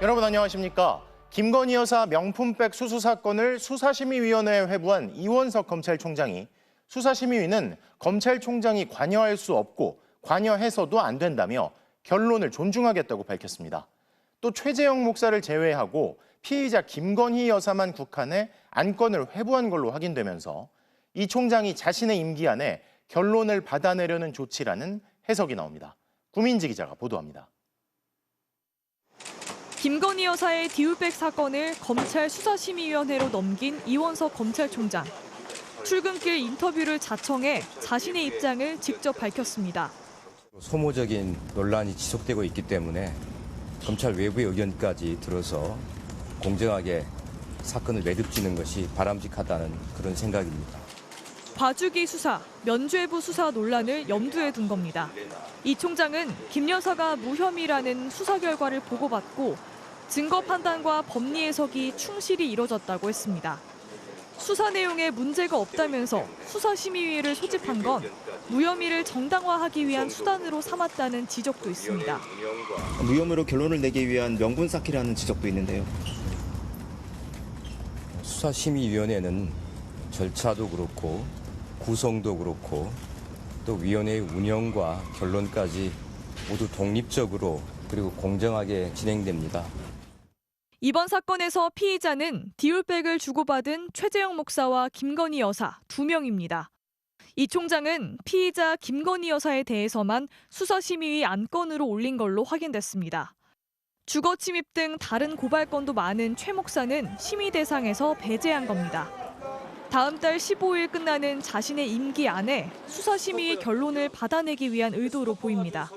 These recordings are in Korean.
여러분 안녕하십니까? 김건희 여사 명품백 수수 사건을 수사심의위원회에 회부한 이원석 검찰총장이 수사심의위는 검찰총장이 관여할 수 없고 관여해서도 안 된다며 결론을 존중하겠다고 밝혔습니다. 또 최재형 목사를 제외하고 피의자 김건희 여사만 국한해 안건을 회부한 걸로 확인되면서 이 총장이 자신의 임기 안에 결론을 받아내려는 조치라는 해석이 나옵니다. 구민지 기자가 보도합니다. 김건희 여사의 디올백 사건을 검찰 수사심의위원회로 넘긴 이원석 검찰총장. 출근길 인터뷰를 자청해 자신의 입장을 직접 밝혔습니다. 소모적인 논란이 지속되고 있기 때문에 검찰 외부의 의견까지 들어서 공정하게 사건을 매듭지는 것이 바람직하다는 그런 생각입니다. 봐주기 수사, 면죄부 수사 논란을 염두에 둔 겁니다. 이 총장은 김 여사가 무혐의라는 수사 결과를 보고받고 증거 판단과 법리 해석이 충실히 이뤄졌다고 했습니다. 수사 내용에 문제가 없다면서 수사심의위를 소집한 건 무혐의를 정당화하기 위한 수단으로 삼았다는 지적도 있습니다. 무혐의로 결론을 내기 위한 명분 쌓기라는 지적도 있는데요. 수사심의위원회는 절차도 그렇고 구성도 그렇고 또 위원회의 운영과 결론까지 모두 독립적으로 그리고 공정하게 진행됩니다. 이번 사건에서 피의자는 디올백을 주고받은 최재형 목사와 김건희 여사 2명입니다. 이 총장은 피의자 김건희 여사에 대해서만 수사심의위 안건으로 올린 걸로 확인됐습니다. 주거 침입 등 다른 고발건도 많은 최 목사는 심의 대상에서 배제한 겁니다. 다음 달 15일 끝나는 자신의 임기 안에 수사심의위 결론을 받아내기 위한 의도로 보입니다.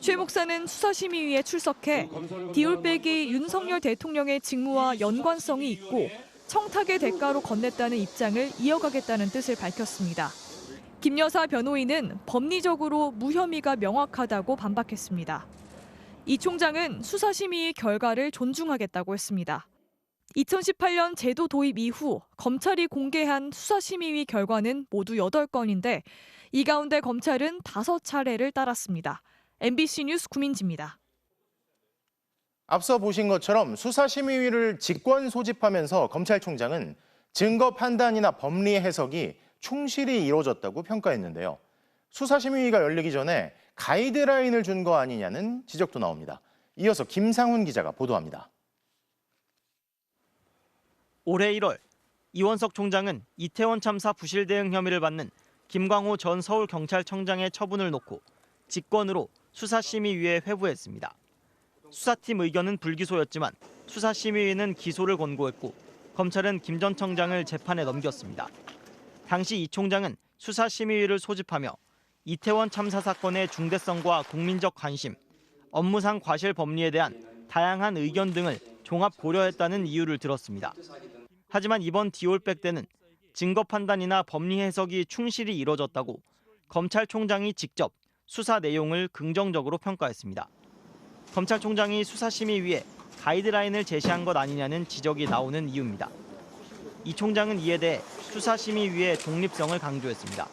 최 목사는 수사심의위에 출석해 디올백이 윤석열 대통령의 직무와 연관성이 있고 청탁의 대가로 건넸다는 입장을 이어가겠다는 뜻을 밝혔습니다. 김 여사 변호인은 법리적으로 무혐의가 명확하다고 반박했습니다. 이 총장은 수사심의위 결과를 존중하겠다고 했습니다. 2018년 제도 도입 이후 검찰이 공개한 수사심의위 결과는 모두 8건인데 이 가운데 검찰은 5차례를 따랐습니다. MBC 뉴스 구민지입니다. 앞서 보신 것처럼 수사심의위를 직권 소집하면서 검찰총장은 증거 판단이나 법리 해석이 충실히 이루어졌다고 평가했는데요. 수사심의위가 열리기 전에 가이드라인을 준 거 아니냐는 지적도 나옵니다. 이어서 김상훈 기자가 보도합니다. 올해 1월 이원석 총장은 이태원 참사 부실 대응 혐의를 받는 김광호 전 서울경찰청장의 처분을 놓고 직권으로 수사심의위에 회부했습니다. 수사팀 의견은 불기소였지만 수사심의위는 기소를 권고했고 검찰은 김 전 청장을 재판에 넘겼습니다. 당시 이 총장은 수사심의위를 소집하며 이태원 참사 사건의 중대성과 국민적 관심, 업무상 과실 법리에 대한 다양한 의견 등을 종합 고려했다는 이유를 들었습니다. 하지만 이번 디올백 때는 증거 판단이나 법리 해석이 충실히 이뤄졌다고 검찰총장이 직접 수사 내용을 긍정적으로 평가했습니다. 검찰총장이 수사심의위에 가이드라인을 제시한 것 아니냐는 지적이 나오는 이유입니다. 이 총장은 이에 대해 수사심의위의 독립성을 강조했습니다.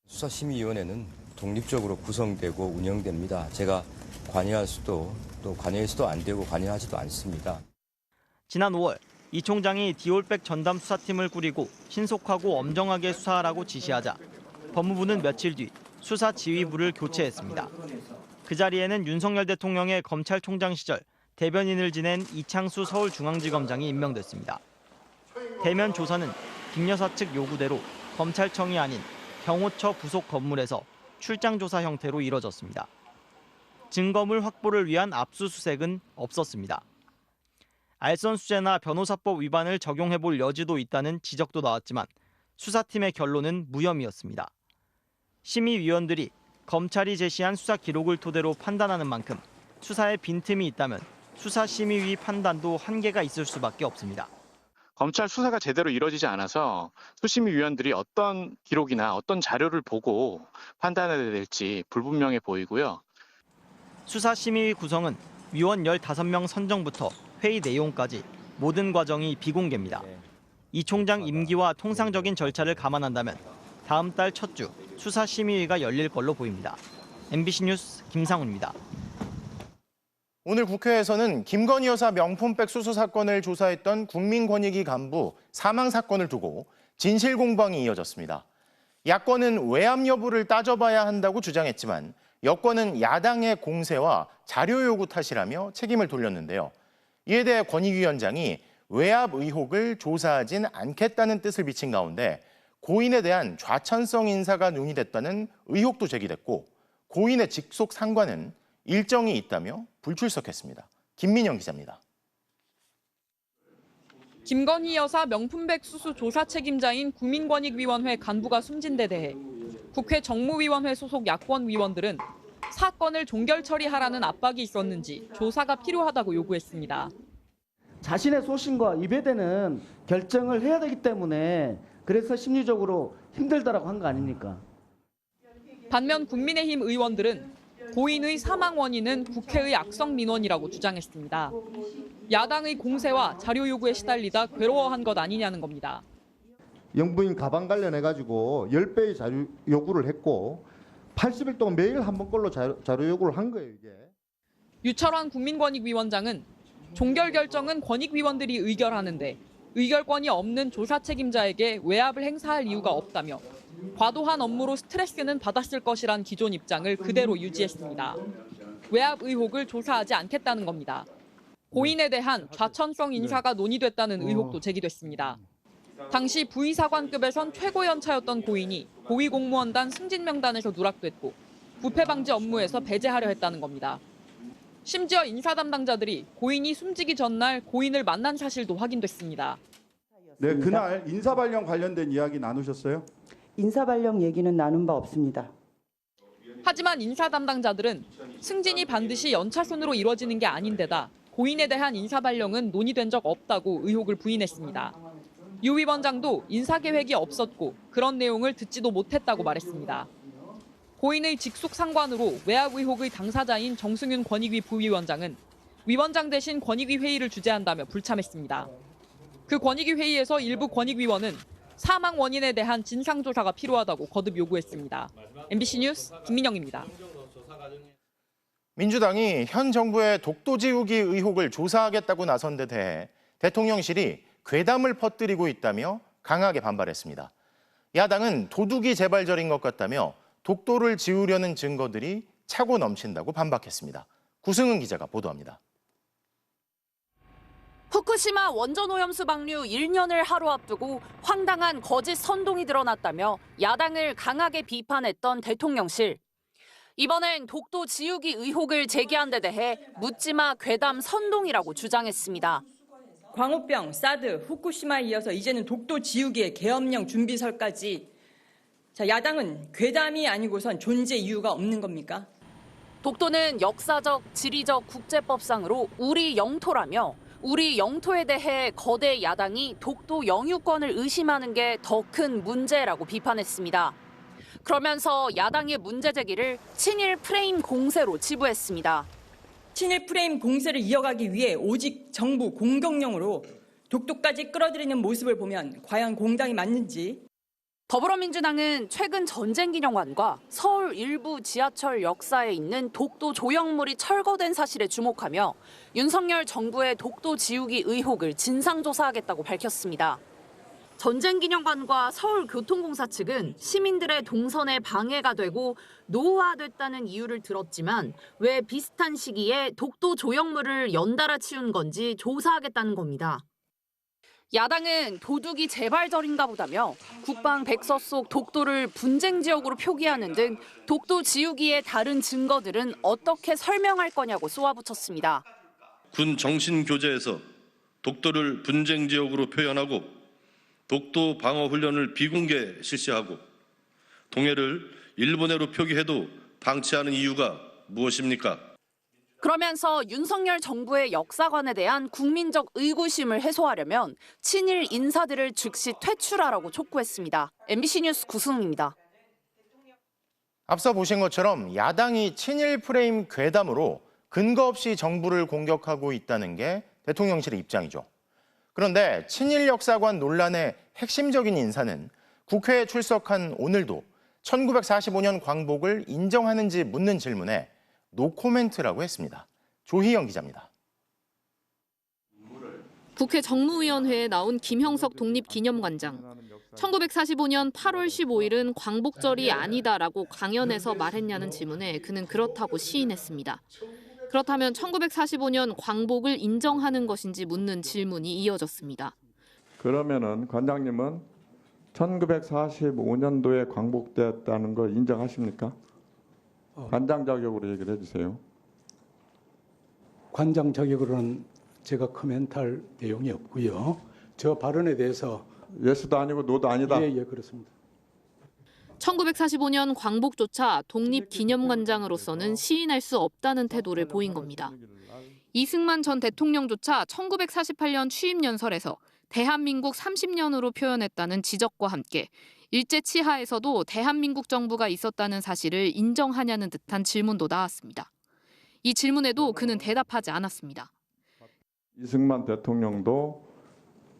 수사심의위원회는 독립적으로 구성되고 운영됩니다. 제가 관여할 수도 또 관여해서도 안 되고 관여하지도 않습니다. 지난 5월 이 총장이 디올백 전담 수사팀을 꾸리고 신속하고 엄정하게 수사하라고 지시하자 법무부는 며칠 뒤 수사 지휘부를 교체했습니다. 그 자리에는 윤석열 대통령의 검찰총장 시절 대변인을 지낸 이창수 서울중앙지검장이 임명됐습니다. 대면 조사는 김 여사 측 요구대로 검찰청이 아닌 경호처 부속 건물에서 출장 조사 형태로 이뤄졌습니다. 증거물 확보를 위한 압수수색은 없었습니다. 알선수재나 변호사법 위반을 적용해볼 여지도 있다는 지적도 나왔지만 수사팀의 결론은 무혐의였습니다. 심의위원들이 검찰이 제시한 수사 기록을 토대로 판단하는 만큼 수사에 빈틈이 있다면 수사심의위 판단도 한계가 있을 수밖에 없습니다. 검찰 수사가 제대로 이루어지지 않아서 수심위원들이 어떤 기록이나 어떤 자료를 보고 판단해야 될지 불분명해 보이고요. 수사심의위 구성은 위원 15명 선정부터 회의 내용까지 모든 과정이 비공개입니다. 이 총장 임기와 통상적인 절차를 감안한다면 다음 달 첫 주 수사심의위가 열릴 걸로 보입니다. MBC 뉴스 김상훈입니다. 오늘 국회에서는 김건희 여사 명품백 수수 사건을 조사했던 국민권익위 간부 사망 사건을 두고 진실 공방이 이어졌습니다. 야권은 외압 여부를 따져봐야 한다고 주장했지만 여권은 야당의 공세와 자료 요구 탓이라며 책임을 돌렸는데요. 이에 대해 권익위원장이 외압 의혹을 조사하진 않겠다는 뜻을 비친 가운데 고인에 대한 좌천성 인사가 논의됐다는 의혹도 제기됐고 고인의 직속 상관은 일정이 있다며 불출석했습니다. 김민영 기자입니다. 김건희 여사 명품백 수수 조사 책임자인 국민권익위원회 간부가 숨진 데 대해 국회 정무위원회 소속 야권 위원들은 사건을 종결 처리하라는 압박이 있었는지 조사가 필요하다고 요구했습니다. 자신의 소신과 위배되는 결정을 해야 되기 때문에 그래서 심리적으로 힘들다라고 한 거 아닙니까? 반면 국민의힘 의원들은 고인의 사망 원인은 국회의 악성 민원이라고 주장했습니다. 야당의 공세와 자료 요구에 시달리다 괴로워한 것 아니냐는 겁니다. 영부인 가방 관련해가지고 10배의 자료 요구를 했고 80일 동안 매일 한 번 걸로 자료 요구를 한 거예요, 이게. 유철환 국민권익위원장은 종결 결정은 권익위원들이 의결하는데 의결권이 없는 조사 책임자에게 외압을 행사할 이유가 없다며 과도한 업무로 스트레스는 받았을 것이란 기존 입장을 그대로 유지했습니다. 외압 의혹을 조사하지 않겠다는 겁니다. 고인에 대한 좌천성 인사가 논의됐다는 의혹도 제기됐습니다. 당시 부의사관급에선 최고 연차였던 고인이 고위공무원단 승진 명단에서 누락됐고 부패 방지 업무에서 배제하려 했다는 겁니다. 심지어 인사 담당자들이 고인이 숨지기 전날 고인을 만난 사실도 확인됐습니다. 네, 그날 인사발령 관련된 이야기 나누셨어요? 인사발령 얘기는 나눈 바 없습니다. 하지만 인사 담당자들은 승진이 반드시 연차순으로 이루어지는 게 아닌데다 고인에 대한 인사발령은 논의된 적 없다고 의혹을 부인했습니다. 유 위원장도 인사계획이 없었고 그런 내용을 듣지도 못했다고 말했습니다. 고인의 직속 상관으로 외압 의혹의 당사자인 정승윤 권익위 부위원장은 위원장 대신 권익위 회의를 주재한다며 불참했습니다. 그 권익위 회의에서 일부 권익위원은 사망 원인에 대한 진상조사가 필요하다고 거듭 요구했습니다. MBC 뉴스 김민영입니다. 민주당이 현 정부의 독도 지우기 의혹을 조사하겠다고 나선 데 대해 대통령실이 괴담을 퍼뜨리고 있다며 강하게 반발했습니다. 야당은 도둑이 재발절인 것 같다며 독도를 지우려는 증거들이 차고 넘친다고 반박했습니다. 구승은 기자가 보도합니다. 후쿠시마 원전 오염수 방류 1년을 하루 앞두고 황당한 거짓 선동이 드러났다며 야당을 강하게 비판했던 대통령실. 이번엔 독도 지우기 의혹을 제기한 데 대해 묻지마 괴담 선동이라고 주장했습니다. 광우병, 사드, 후쿠시마에 이어서 이제는 독도 지우기의 계엄령 준비설까지. 야당은 괴담이 아니고선 존재 이유가 없는 겁니까? 독도는 역사적, 지리적 국제법상으로 우리 영토라며 우리 영토에 대해 거대 야당이 독도 영유권을 의심하는 게 더 큰 문제라고 비판했습니다. 그러면서 야당의 문제 제기를 친일 프레임 공세로 치부했습니다. 친일 프레임 공세를 이어가기 위해 오직 정부 공격령으로 독도까지 끌어들이는 모습을 보면 과연 공당이 맞는지. 더불어민주당은 최근 전쟁기념관과 서울 일부 지하철 역사에 있는 독도 조형물이 철거된 사실에 주목하며 윤석열 정부의 독도 지우기 의혹을 진상조사하겠다고 밝혔습니다. 전쟁기념관과 서울교통공사 측은 시민들의 동선에 방해가 되고 노후화됐다는 이유를 들었지만 왜 비슷한 시기에 독도 조형물을 연달아 치운 건지 조사하겠다는 겁니다. 야당은 도둑이 재발절인가 보다며 국방 백서 속 독도를 분쟁 지역으로 표기하는 등 독도 지우기의 다른 증거들은 어떻게 설명할 거냐고 쏘아붙였습니다. 군 정신교재에서 독도를 분쟁 지역으로 표현하고 독도 방어 훈련을 비공개 실시하고 동해를 일본해로 표기해도 방치하는 이유가 무엇입니까? 그러면서 윤석열 정부의 역사관에 대한 국민적 의구심을 해소하려면 친일 인사들을 즉시 퇴출하라고 촉구했습니다. MBC 뉴스 구승입니다. 앞서 보신 것처럼 야당이 친일 프레임 괴담으로 근거 없이 정부를 공격하고 있다는 게 대통령실의 입장이죠. 그런데 친일 역사관 논란의 핵심적인 인사는 국회에 출석한 오늘도 1945년 광복을 인정하는지 묻는 질문에 노코멘트라고 했습니다. 조희영 기자입니다. 국회 정무위원회에 나온 김형석 독립기념관장. 1945년 8월 15일은 광복절이 아니다라고 강연에서 말했냐는 질문에 그는 그렇다고 시인했습니다. 그렇다면 1945년 광복을 인정하는 것인지 묻는 질문이 이어졌습니다. 그러면은 관장님은 1945년도에 광복되었다는 걸 인정하십니까? 관장 자격으로 얘기를 해주세요. 관장 자격으로는 제가 코멘트할 내용이 없고요. 저 발언에 대해서 예스도 아니고 노도 아니다. 예, 그렇습니다. 1945년 광복조차 독립기념관장으로서는 시인할 수 없다는 태도를 보인 겁니다. 이승만 전 대통령조차 1948년 취임연설에서 대한민국 30년으로 표현했다는 지적과 함께 일제 치하에서도 대한민국 정부가 있었다는 사실을 인정하냐는 듯한 질문도 나왔습니다. 이 질문에도 그는 대답하지 않았습니다. 이승만 대통령도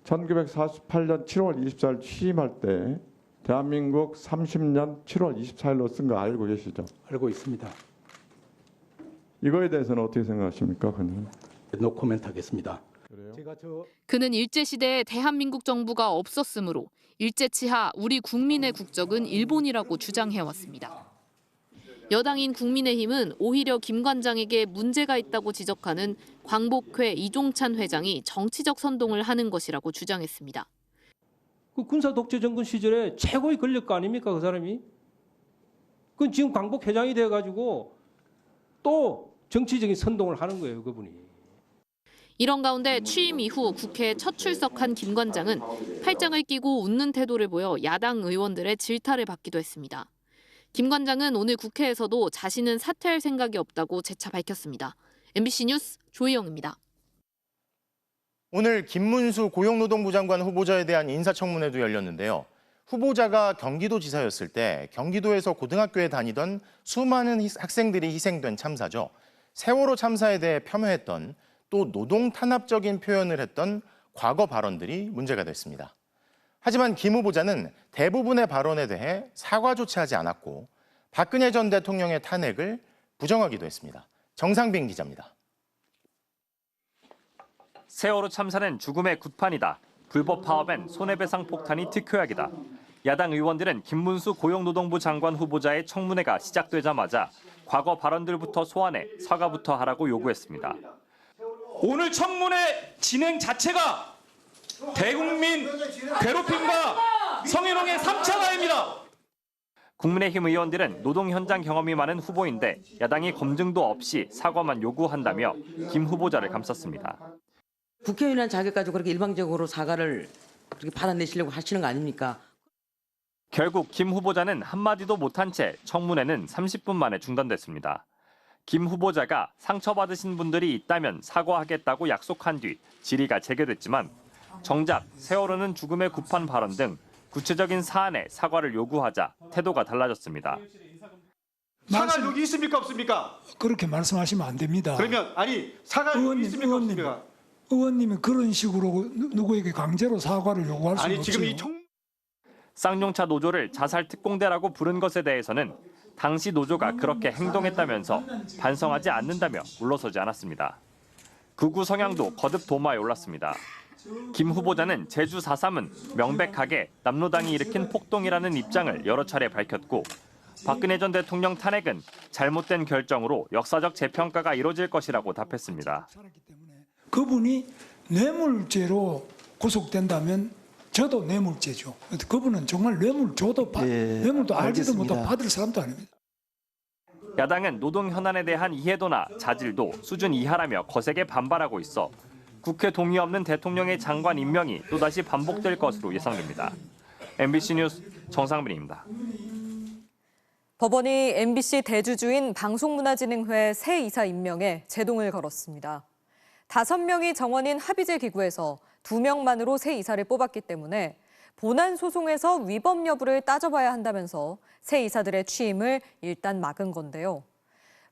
1948년 7월 24일 취임할 때 대한민국 30년 7월 24일로 쓴 거 알고 계시죠? 알고 있습니다. 이거에 대해서는 어떻게 생각하십니까? 그는? 노 코멘트 하겠습니다. 그는 일제시대에 대한민국 정부가 없었으므로 일제치하 우리 국민의 국적은 일본이라고 주장해왔습니다. 여당인 국민의힘은 오히려 김 관장에게 문제가 있다고 지적하는 광복회 이종찬 회장이 정치적 선동을 하는 것이라고 주장했습니다. 그 군사 독재 정권 시절에 최고의 권력가 아닙니까, 그 사람이? 그 지금 광복 회장이 돼가지고 또 정치적인 선동을 하는 거예요, 그분이. 이런 가운데 취임 이후 국회에 첫 출석한 김 관장은 팔짱을 끼고 웃는 태도를 보여 야당 의원들의 질타를 받기도 했습니다. 김 관장은 오늘 국회에서도 자신은 사퇴할 생각이 없다고 재차 밝혔습니다. MBC 뉴스 조희영입니다. 오늘 김문수 고용노동부 장관 후보자에 대한 인사청문회도 열렸는데요. 후보자가 경기도지사였을 때 경기도에서 고등학교에 다니던 수많은 학생들이 희생된 참사죠. 세월호 참사에 대해 폄훼했던 또 노동 탄압적인 표현을 했던 과거 발언들이 문제가 됐습니다. 하지만 김 후보자는 대부분의 발언에 대해 사과조차 하지 않았고 박근혜 전 대통령의 탄핵을 부정하기도 했습니다. 정상빈 기자입니다. 세월호 참사는 죽음의 굿판이다. 불법 파업엔 손해배상 폭탄이 특효약이다. 야당 의원들은 김문수 고용노동부 장관 후보자의 청문회가 시작되자마자 과거 발언들부터 소환해 사과부터 하라고 요구했습니다. 오늘 청문회 진행 자체가 대국민 괴롭힘과 성희롱의 3차 가해입니다. 국민의힘 의원들은 노동 현장 경험이 많은 후보인데 야당이 검증도 없이 사과만 요구한다며 김 후보자를 감쌌습니다. 국회의원이라는 자격 가지고 그렇게 일방적으로 사과를 그렇게 받아내시려고 하시는 거 아닙니까? 결국 김 후보자는 한마디도 못한 채 청문회는 30분 만에 중단됐습니다. 김 후보자가 상처받으신 분들이 있다면 사과하겠다고 약속한 뒤 질의가 재개됐지만 정작 세월호는 죽음의 굿판 발언 등 구체적인 사안에 사과를 요구하자 태도가 달라졌습니다. 사과 여기 있습니까 없습니까? 그렇게 말씀하시면 안 됩니다. 그러면 아니 사과 여기 있습니까 없습니까? 의원님이 그런 식으로 누구에게 강제로 사과를 요구할 수는 없죠. 지금 이 청... 쌍용차 노조를 자살 특공대라고 부른 것에 대해서는 당시 노조가 그렇게 행동했다면서 반성하지 않는다며 물러서지 않았습니다. 극우 성향도 거듭 도마에 올랐습니다. 김 후보자는 제주 4.3은 명백하게 남로당이 일으킨 폭동이라는 입장을 여러 차례 밝혔고 박근혜 전 대통령 탄핵은 잘못된 결정으로 역사적 재평가가 이뤄질 것이라고 답했습니다. 그분이 뇌물죄로 구속된다면 저도 뇌물죄죠. 그분은 정말 뇌물도 알지도 못하고 받을 사람도 아닙니다. 야당은 노동 현안에 대한 이해도나 자질도 수준 이하라며 거세게 반발하고 있어 국회 동의 없는 대통령의 장관 임명이 또다시 반복될 것으로 예상됩니다. MBC 뉴스 정상빈입니다. 법원이 MBC 대주주인 방송문화진흥회 새 이사 임명에 제동을 걸었습니다. 5명이 정원인 합의제 기구에서 2명만으로 새 이사를 뽑았기 때문에 본안 소송에서 위법 여부를 따져봐야 한다면서 새 이사들의 취임을 일단 막은 건데요.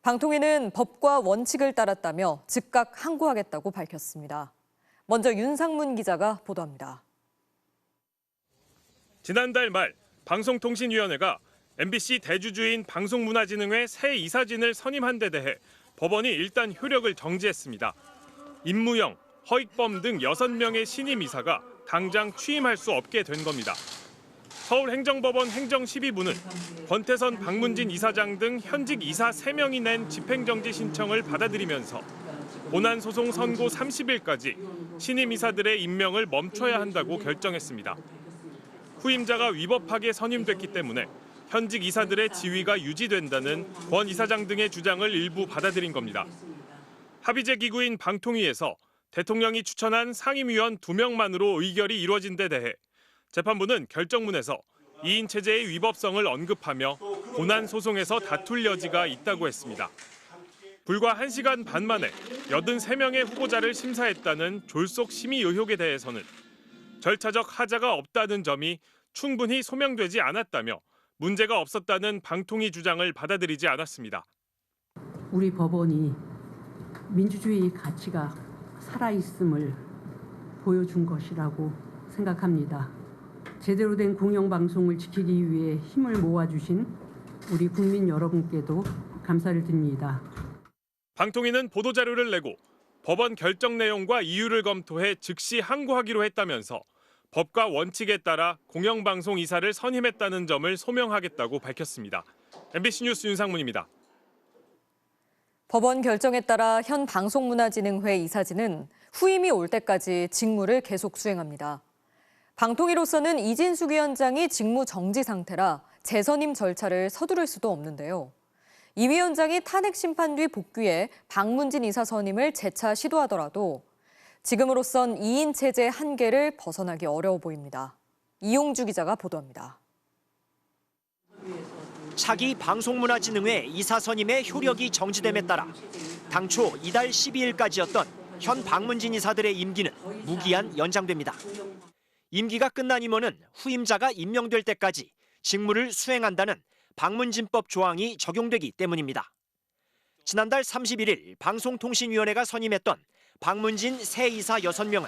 방통위는 법과 원칙을 따랐다며 즉각 항고하겠다고 밝혔습니다. 먼저 윤상문 기자가 보도합니다. 지난달 말 방송통신위원회가 MBC 대주주인 방송문화진흥회 새 이사진을 선임한 데 대해 법원이 일단 효력을 정지했습니다. 임무영, 허익범 등 6명의 신임 이사가 당장 취임할 수 없게 된 겁니다. 서울행정법원 행정12부는 권태선, 박문진 이사장 등 현직 이사 3명이 낸 집행정지 신청을 받아들이면서 본안소송 선고 30일까지 신임 이사들의 임명을 멈춰야 한다고 결정했습니다. 후임자가 위법하게 선임됐기 때문에 현직 이사들의 지위가 유지된다는 권 이사장 등의 주장을 일부 받아들인 겁니다. 합의제 기구인 방통위에서 대통령이 추천한 상임위원 2명만으로 의결이 이루어진 데 대해 재판부는 결정문에서 2인 체제의 위법성을 언급하며 본안 소송에서 다툴 여지가 있다고 했습니다. 불과 1시간 반 만에 83명의 후보자를 심사했다는 졸속 심의 의혹에 대해서는 절차적 하자가 없다는 점이 충분히 소명되지 않았다며 문제가 없었다는 방통위 주장을 받아들이지 않았습니다. 우리 법원이 민주주의 가치가 살아있음을 보여준 것이라고 생각합니다. 제대로 된 공영방송을 지키기 위해 힘을 모아주신 우리 국민 여러분께도 감사를 드립니다. 방통위는 보도자료를 내고 법원 결정 내용과 이유를 검토해 즉시 항고하기로 했다면서 법과 원칙에 따라 공영방송 이사를 선임했다는 점을 소명하겠다고 밝혔습니다. MBC 뉴스 윤상문입니다. 법원 결정에 따라 현 방송문화진흥회 이사진은 후임이 올 때까지 직무를 계속 수행합니다. 방통위로서는 이진숙 위원장이 직무 정지 상태라 재선임 절차를 서두를 수도 없는데요. 이 위원장이 탄핵 심판 뒤 복귀해 박문진 이사 선임을 재차 시도하더라도 지금으로선 2인 체제 한계를 벗어나기 어려워 보입니다. 이용주 기자가 보도합니다. 차기 방송문화진흥회 이사 선임의 효력이 정지됨에 따라 당초 이달 12일까지였던 현 박문진 이사들의 임기는 무기한 연장됩니다. 임기가 끝난 임원은 후임자가 임명될 때까지 직무를 수행한다는 방문진법 조항이 적용되기 때문입니다. 지난달 31일 방송통신위원회가 선임했던 박문진 새 이사 6명은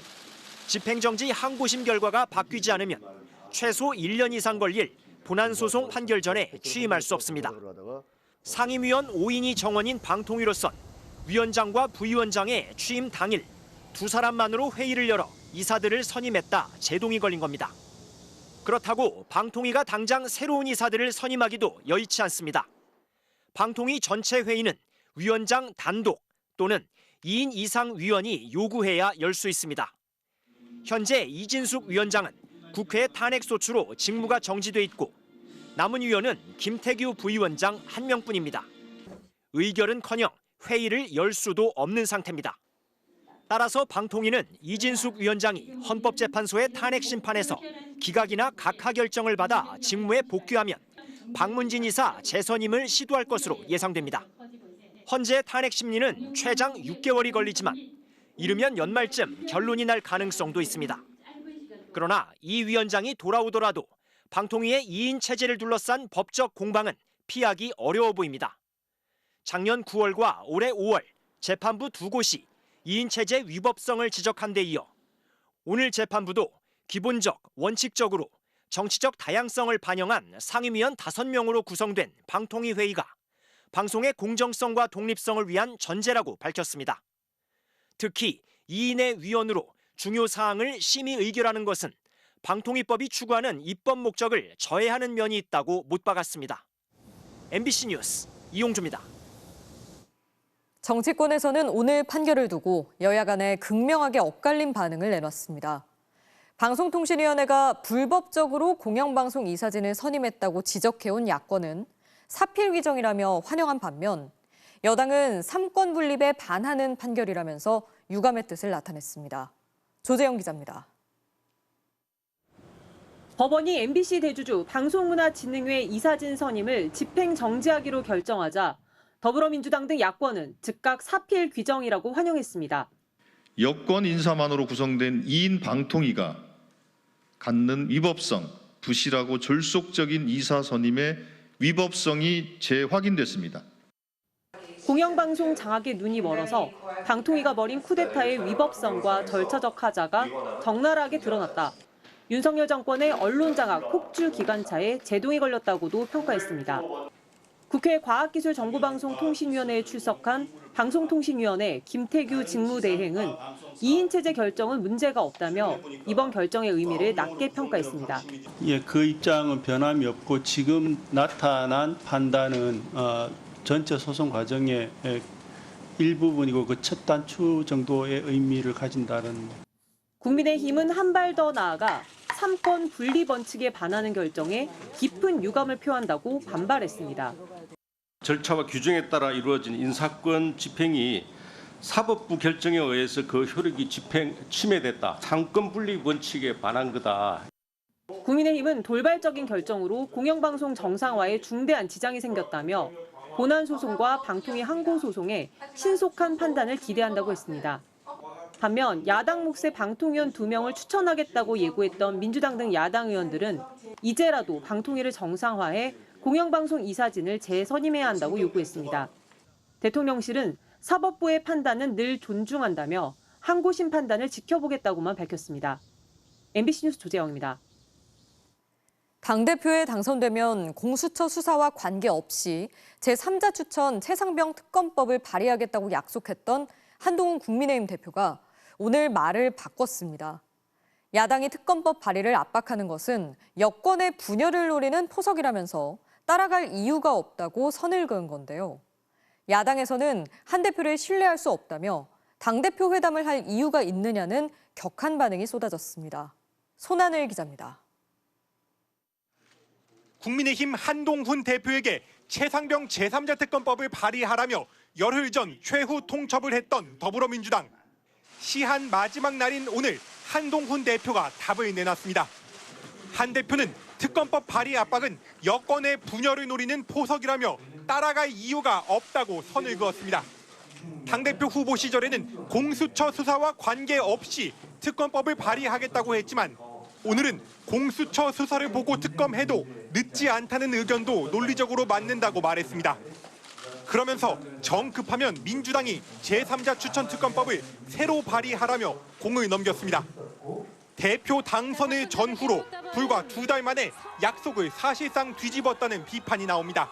집행정지 항고심 결과가 바뀌지 않으면 최소 1년 이상 걸릴 본안소송 판결 전에 취임할 수 없습니다. 상임위원 5인이 정원인 방통위로선 위원장과 부위원장의 취임 당일 2사람만으로 회의를 열어 이사들을 선임했다 제동이 걸린 겁니다. 그렇다고 방통위가 당장 새로운 이사들을 선임하기도 여의치 않습니다. 방통위 전체 회의는 위원장 단독 또는 2인 이상 위원이 요구해야 열 수 있습니다. 현재 이진숙 위원장은 국회 탄핵소추로 직무가 정지돼 있고 남은 위원은 김태규 부위원장 1명뿐입니다. 의결은커녕 회의를 열 수도 없는 상태입니다. 따라서 방통위는 이진숙 위원장이 헌법재판소의 탄핵 심판에서 기각이나 각하 결정을 받아 직무에 복귀하면 박문진 이사 재선임을 시도할 것으로 예상됩니다. 헌재 탄핵 심리는 최장 6개월이 걸리지만 이르면 연말쯤 결론이 날 가능성도 있습니다. 그러나 이 위원장이 돌아오더라도 방통위의 2인 체제를 둘러싼 법적 공방은 피하기 어려워 보입니다. 작년 9월과 올해 5월 재판부 2곳이 2인 체제 위법성을 지적한 데 이어 오늘 재판부도 기본적, 원칙적으로 정치적 다양성을 반영한 상임위원 5명으로 구성된 방통위 회의가 방송의 공정성과 독립성을 위한 전제라고 밝혔습니다. 특히 2인의 위원으로 중요 사항을 심의 의결하는 것은 방통위법이 추구하는 입법 목적을 저해하는 면이 있다고 못 박았습니다. MBC 뉴스 이용주입니다. 정치권에서는 오늘 판결을 두고 여야 간에 극명하게 엇갈린 반응을 내놨습니다. 방송통신위원회가 불법적으로 공영방송 이사진을 선임했다고 지적해온 야권은 사필 규정이라며 환영한 반면 여당은 삼권 분립에 반하는 판결이라면서 유감의 뜻을 나타냈습니다. 조재영 기자입니다. 법원이 MBC 대주주 방송문화진흥회 이사진 선임을 집행 정지하기로 결정하자 더불어민주당 등 야권은 즉각 사필 규정이라고 환영했습니다. 여권 인사만으로 구성된 2인 방통위가 갖는 위법성, 부실하고 졸속적인 이사 선임의 위법성이 재확인됐습니다. 공영방송 장악에 눈이 멀어서 방통위가 벌인 쿠데타의 위법성과 절차적 하자가 적나라하게 드러났다. 윤석열 정권의 언론 장악 폭주 기관차에 제동이 걸렸다고도 평가했습니다. 국회 과학기술정보방송통신위원회에 출석한 방송통신위원회 김태규 직무대행은 2인 체제 결정은 문제가 없다며 이번 결정의 의미를 낮게 평가했습니다. 예, 그 입장은 변함이 없고 지금 나타난 판단은 전체 소송 과정의 일부분이고 그 첫 단추 정도의 의미를 가진다는. 국민의힘은 한 발 더 나아가 3권 분리 번칙에 반하는 결정에 깊은 유감을 표한다고 반발했습니다. 절차와 규정에 따라 이루어진 인사권 집행이 사법부 결정에 의해서 그 효력이 침해됐다. 3권 분리 원칙에 반한 거다. 국민의힘은 돌발적인 결정으로 공영방송 정상화에 중대한 지장이 생겼다며 본안 소송과 방통위 항고 소송에 신속한 판단을 기대한다고 했습니다. 반면 야당 몫의 방통위원 2명을 추천하겠다고 예고했던 민주당 등 야당 의원들은 이제라도 방통위를 정상화해 공영방송 이사진을 재선임해야 한다고 요구했습니다. 대통령실은 사법부의 판단은 늘 존중한다며 항고심 판단을 지켜보겠다고만 밝혔습니다. MBC 뉴스 조재영입니다. 당대표에 당선되면 공수처 수사와 관계없이 제3자 추천 최상병 특검법을 발의하겠다고 약속했던 한동훈 국민의힘 대표가 오늘 말을 바꿨습니다. 야당이 특검법 발의를 압박하는 것은 여권의 분열을 노리는 포석이라면서 따라갈 이유가 없다고 선을 그은 건데요. 야당에서는 한 대표를 신뢰할 수 없다며 당대표 회담을 할 이유가 있느냐는 격한 반응이 쏟아졌습니다. 손하늘 기자입니다. 국민의힘 한동훈 대표에게 최상병 제3자 특검법을 발의하라며 열흘 전 최후 통첩을 했던 더불어민주당. 시한 마지막 날인 오늘 한동훈 대표가 답을 내놨습니다. 한 대표는 특검법 발의 압박은 여권의 분열을 노리는 포석이라며 따라갈 이유가 없다고 선을 그었습니다. 당대표 후보 시절에는 공수처 수사와 관계없이 특검법을 발의하겠다고 했지만 오늘은 공수처 수사를 보고 특검해도 늦지 않다는 의견도 논리적으로 맞는다고 말했습니다. 그러면서 정 급하면 민주당이 제3자 추천 특검법을 새로 발의하라며 공을 넘겼습니다. 대표 당선을 전후로 불과 2달 만에 약속을 사실상 뒤집었다는 비판이 나옵니다.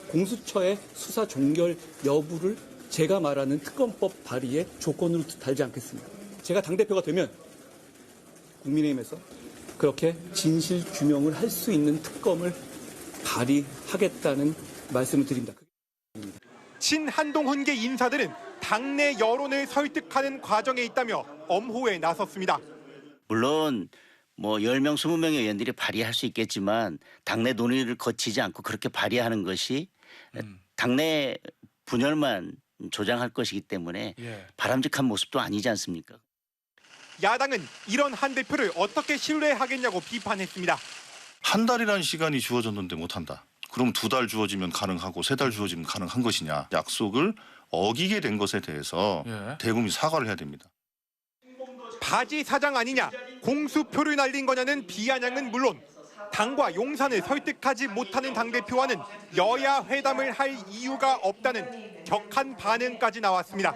공수처의 수사 종결 여부를 제가 말하는 특검법 발의의 조건으로 달지 않겠습니다. 제가 당대표가 되면 국민의힘에서 그렇게 진실 규명을 할 수 있는 특검을 발의하겠다는 말씀을 드립니다. 친한동훈계 인사들은 당내 여론을 설득하는 과정에 있다며 엄호에 나섰습니다. 물론 10명, 20명의 의원들이 발의할 수 있겠지만 당내 논의를 거치지 않고 그렇게 발의하는 것이 당내 분열만 조장할 것이기 때문에 바람직한 모습도 아니지 않습니까? 야당은 이런 한 대표를 어떻게 신뢰하겠냐고 비판했습니다. 한 달이라는 시간이 주어졌는데 못한다. 그럼 2달 주어지면 가능하고 3달 주어지면 가능한 것이냐. 약속을 어기게 된 것에 대해서 대국민이 사과를 해야 됩니다. 바지 사장 아니냐, 공수표를 날린 거냐는 비아냥은 물론 당과 용산을 설득하지 못하는 당대표와는 여야 회담을 할 이유가 없다는 격한 반응까지 나왔습니다.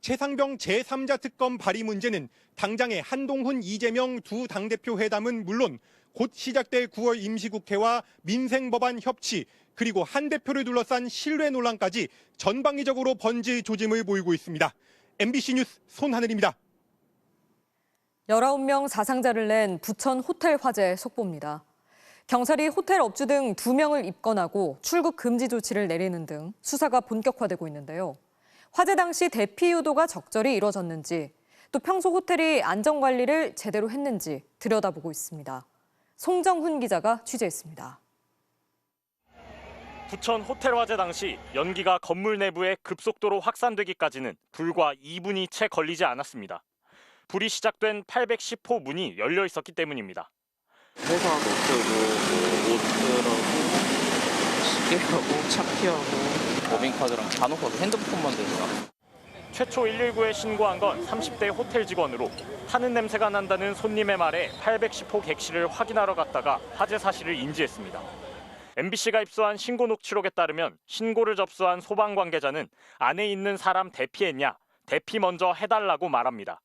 최상병 제3자 특검 발의 문제는 당장의 한동훈, 이재명 두 당대표 회담은 물론 곧 시작될 9월 임시국회와 민생법안 협치 그리고 한 대표를 둘러싼 신뢰 논란까지 전방위적으로 번질 조짐을 보이고 있습니다. MBC 뉴스 손하늘입니다. 19명 사상자를 낸 부천 호텔 화재 속보입니다. 경찰이 호텔 업주 등 2명을 입건하고 출국 금지 조치를 내리는 등 수사가 본격화되고 있는데요. 화재 당시 대피 유도가 적절히 이뤄졌는지 또 평소 호텔이 안전관리를 제대로 했는지 들여다보고 있습니다. 송정훈 기자가 취재했습니다. 부천 호텔 화재 당시 연기가 건물 내부에 급속도로 확산되기까지는 불과 2분이 채 걸리지 않았습니다. 불이 시작된 810호 문이 열려 있었기 때문입니다. 회사 노트북, 옷들하고 시계하고 차키하고 법인카드랑 간호카드, 핸드폰만 들더라. 최초 119에 신고한 건 30대 호텔 직원으로 타는 냄새가 난다는 손님의 말에 810호 객실을 확인하러 갔다가 화재 사실을 인지했습니다. MBC가 입수한 신고 녹취록에 따르면 신고를 접수한 소방 관계자는 안에 있는 사람 대피했냐, 대피 먼저 해달라고 말합니다.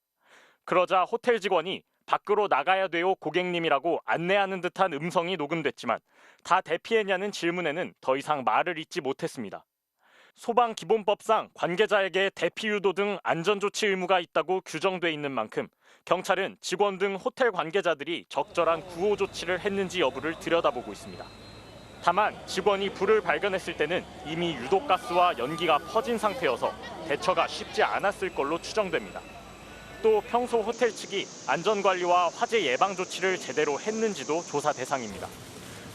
그러자 호텔 직원이 밖으로 나가야 돼요 고객님이라고 안내하는 듯한 음성이 녹음됐지만 다 대피했냐는 질문에는 더 이상 말을 잇지 못했습니다. 소방기본법상 관계자에게 대피 유도 등 안전조치 의무가 있다고 규정돼 있는 만큼 경찰은 직원 등 호텔 관계자들이 적절한 구호 조치를 했는지 여부를 들여다보고 있습니다. 다만 직원이 불을 발견했을 때는 이미 유독가스와 연기가 퍼진 상태여서 대처가 쉽지 않았을 걸로 추정됩니다. 또 평소 호텔 측이 안전관리와 화재 예방 조치를 제대로 했는지도 조사 대상입니다.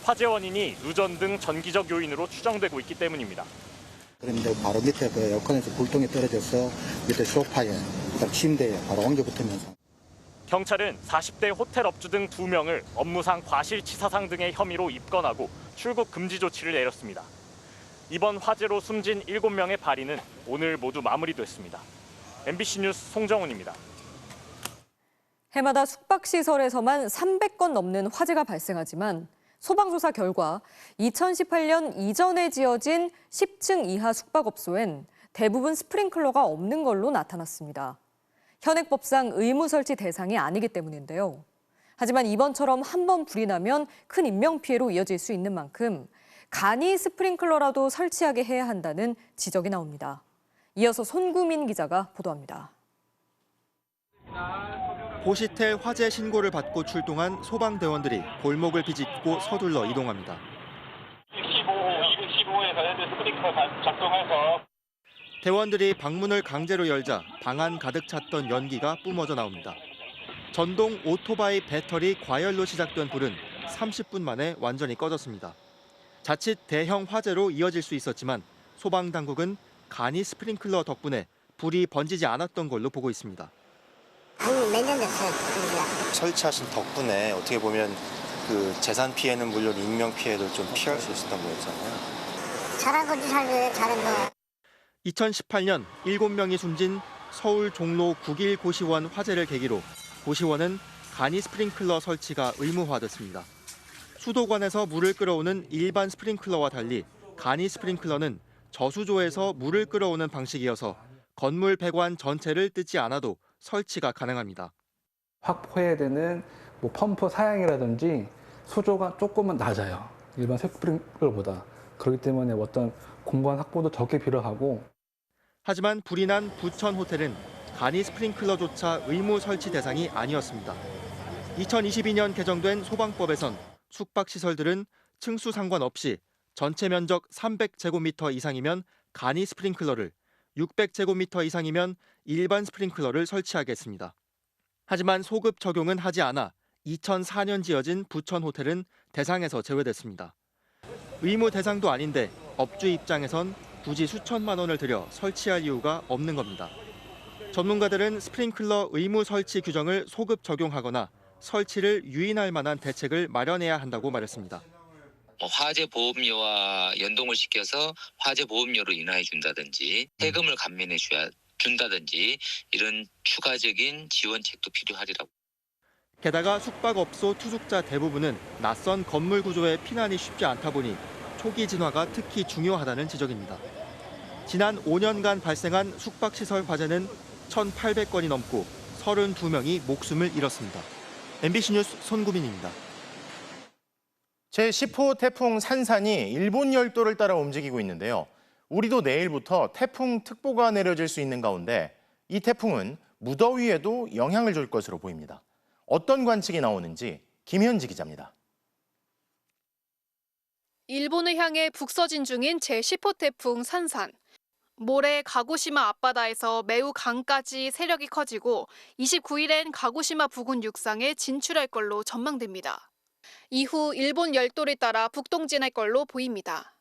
화재 원인이 누전 등 전기적 요인으로 추정되고 있기 때문입니다. 그런데 바로 밑에 그 에어컨에서 불똥이 떨어져서 밑에 소파에, 침대에 바로 옮겨 붙으면서. 경찰은 40대 호텔 업주 등 2명을 업무상 과실치사상 등의 혐의로 입건하고 출국 금지 조치를 내렸습니다. 이번 화재로 숨진 7명의 발인은 오늘 모두 마무리됐습니다. MBC 뉴스 송정훈입니다. 해마다 숙박시설에서만 300건 넘는 화재가 발생하지만 소방조사 결과 2018년 이전에 지어진 10층 이하 숙박업소엔 대부분 스프링클러가 없는 걸로 나타났습니다. 현행법상 의무 설치 대상이 아니기 때문인데요. 하지만 이번처럼 한 번 불이 나면 큰 인명피해로 이어질 수 있는 만큼 간이 스프링클러라도 설치하게 해야 한다는 지적이 나옵니다. 이어서 손구민 기자가 보도합니다. 고시텔 화재 신고를 받고 출동한 소방대원들이 골목을 비집고 서둘러 이동합니다. 215호에서 스프링클러 작동해서 대원들이 방문을 강제로 열자 방 안 가득 찼던 연기가 뿜어져 나옵니다. 전동 오토바이 배터리 과열로 시작된 불은 30분 만에 완전히 꺼졌습니다. 자칫 대형 화재로 이어질 수 있었지만 소방당국은 간이 스프링클러 덕분에 불이 번지지 않았던 걸로 보고 있습니다. 몇 년 됐어요. 설치하신 덕분에 어떻게 보면 그 재산 피해는 물론 인명 피해도 좀 피할 수 있었던 거였잖아요. 잘한 건지 잘한 거. 2018년 7명이 숨진 서울 종로 9길 고시원 화재를 계기로 고시원은 간이 스프링클러 설치가 의무화됐습니다. 수도관에서 물을 끌어오는 일반 스프링클러와 달리 간이 스프링클러는 저수조에서 물을 끌어오는 방식이어서 건물 배관 전체를 뜯지 않아도 설치가 가능합니다. 확보해야 되는 펌프 사양이라든지 수조가 조금은 낮아요. 일반 스프링클러보다. 그렇기 때문에 어떤 공간 확보도 적게 필요하고. 하지만 불이 난 부천 호텔은 간이 스프링클러조차 의무 설치 대상이 아니었습니다. 2022년 개정된 소방법에선 숙박시설들은 층수 상관없이 전체 면적 300제곱미터 이상이면 간이 스프링클러를, 600제곱미터 이상이면 일반 스프링클러를 설치하겠습니다. 하지만 소급 적용은 하지 않아 2004년 지어진 부천 호텔은 대상에서 제외됐습니다. 의무 대상도 아닌데 업주 입장에선 굳이 수천만 원을 들여 설치할 이유가 없는 겁니다. 전문가들은 스프링클러 의무 설치 규정을 소급 적용하거나 설치를 유인할 만한 대책을 마련해야 한다고 말했습니다. 화재 보험료와 연동을 시켜서 화재 보험료로 인하해 준다든지 세금을 감면해 준다든지 이런 추가적인 지원책도 필요하리라고. 게다가 숙박업소 투숙자 대부분은 낯선 건물 구조에 피난이 쉽지 않다 보니 초기 진화가 특히 중요하다는 지적입니다. 지난 5년간 발생한 숙박시설 화재는 1,800건이 넘고 32명이 목숨을 잃었습니다. MBC 뉴스 손구민입니다. 제10호 태풍 산산이 일본 열도를 따라 움직이고 있는데요. 우리도 내일부터 태풍특보가 내려질 수 있는 가운데 이 태풍은 무더위에도 영향을 줄 것으로 보입니다. 어떤 관측이 나오는지 김현지 기자입니다. 일본을 향해 북서진 중인 제10호 태풍 산산. 모레 가고시마 앞바다에서 매우 강까지 세력이 커지고 29일엔 가고시마 부근 육상에 진출할 걸로 전망됩니다. 이후 일본 열도를 따라 북동진할 걸로 보입니다.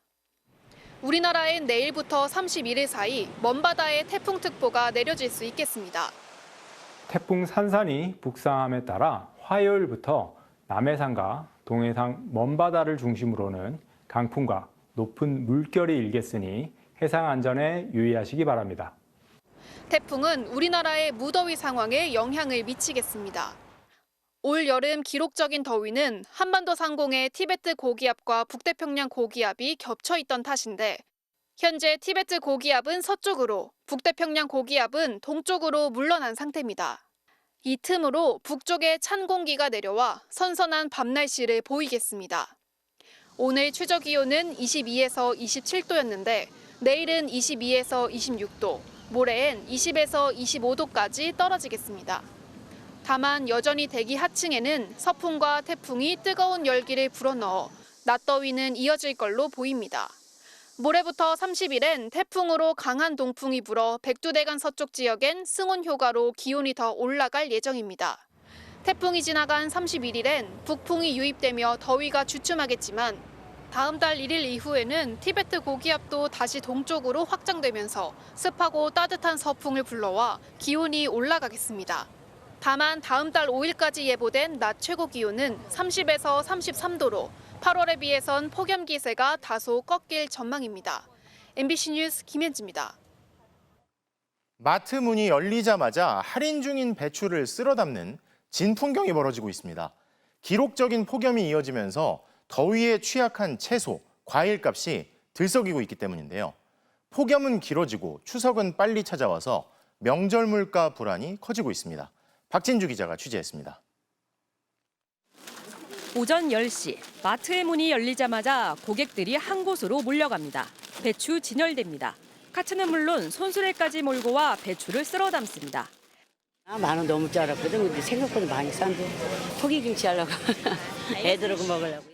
우리나라엔 내일부터 31일 사이 먼바다에 태풍특보가 내려질 수 있겠습니다. 태풍 산산이 북상함에 따라 화요일부터 남해상과 동해상 먼바다를 중심으로는 강풍과 높은 물결이 일겠으니 해상 안전에 유의하시기 바랍니다. 태풍은 우리나라의 무더위 상황에 영향을 미치겠습니다. 올 여름 기록적인 더위는 한반도 상공의 티베트 고기압과 북태평양 고기압이 겹쳐 있던 탓인데 현재 티베트 고기압은 서쪽으로, 북태평양 고기압은 동쪽으로 물러난 상태입니다. 이 틈으로 북쪽에 찬 공기가 내려와 선선한 밤 날씨를 보이겠습니다. 오늘 최저기온은 22에서 27도였는데 내일은 22에서 26도, 모레엔 20에서 25도까지 떨어지겠습니다. 다만 여전히 대기 하층에는 서풍과 태풍이 뜨거운 열기를 불어넣어 낮더위는 이어질 걸로 보입니다. 모레부터 30일엔 태풍으로 강한 동풍이 불어 백두대간 서쪽 지역엔 승온 효과로 기온이 더 올라갈 예정입니다. 태풍이 지나간 31일엔 북풍이 유입되며 더위가 주춤하겠지만 다음 달 1일 이후에는 티베트 고기압도 다시 동쪽으로 확장되면서 습하고 따뜻한 서풍을 불러와 기온이 올라가겠습니다. 다만 다음 달 5일까지 예보된 낮 최고 기온은 30에서 33도로 8월에 비해선 폭염 기세가 다소 꺾일 전망입니다. MBC 뉴스 김현지입니다. 마트 문이 열리자마자 할인 중인 배추를 쓸어 담는 진풍경이 벌어지고 있습니다. 기록적인 폭염이 이어지면서 더위에 취약한 채소, 과일 값이 들썩이고 있기 때문인데요. 폭염은 길어지고 추석은 빨리 찾아와서 명절 물가 불안이 커지고 있습니다. 박진주 기자가 취재했습니다. 오전 10시 마트의 문이 열리자마자 고객들이 한 곳으로 몰려갑니다. 배추 진열됩니다. 카트는 물론 손수레까지 몰고 와 배추를 쓸어 담습니다. 10,000원 넘을 줄 알았거든. 근데 생각보다 많이 싼데. 포기김치 하려고 애들하고 먹으려고.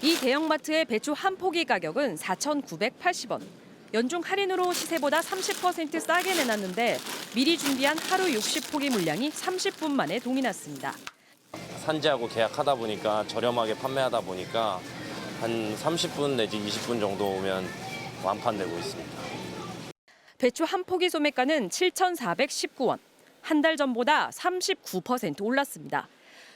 이 대형마트의 배추 한 포기 가격은 4,980원. 연중 할인으로 시세보다 30% 싸게 내놨는데 미리 준비한 하루 60포기 물량이 30분 만에 동이 났습니다. 산지하고 계약하다 보니까 저렴하게 판매하다 보니까 한 30분 내지 20분 정도 오면 완판되고 있습니다. 배추 한 포기 소매가는 7,419원. 한 달 전보다 39% 올랐습니다.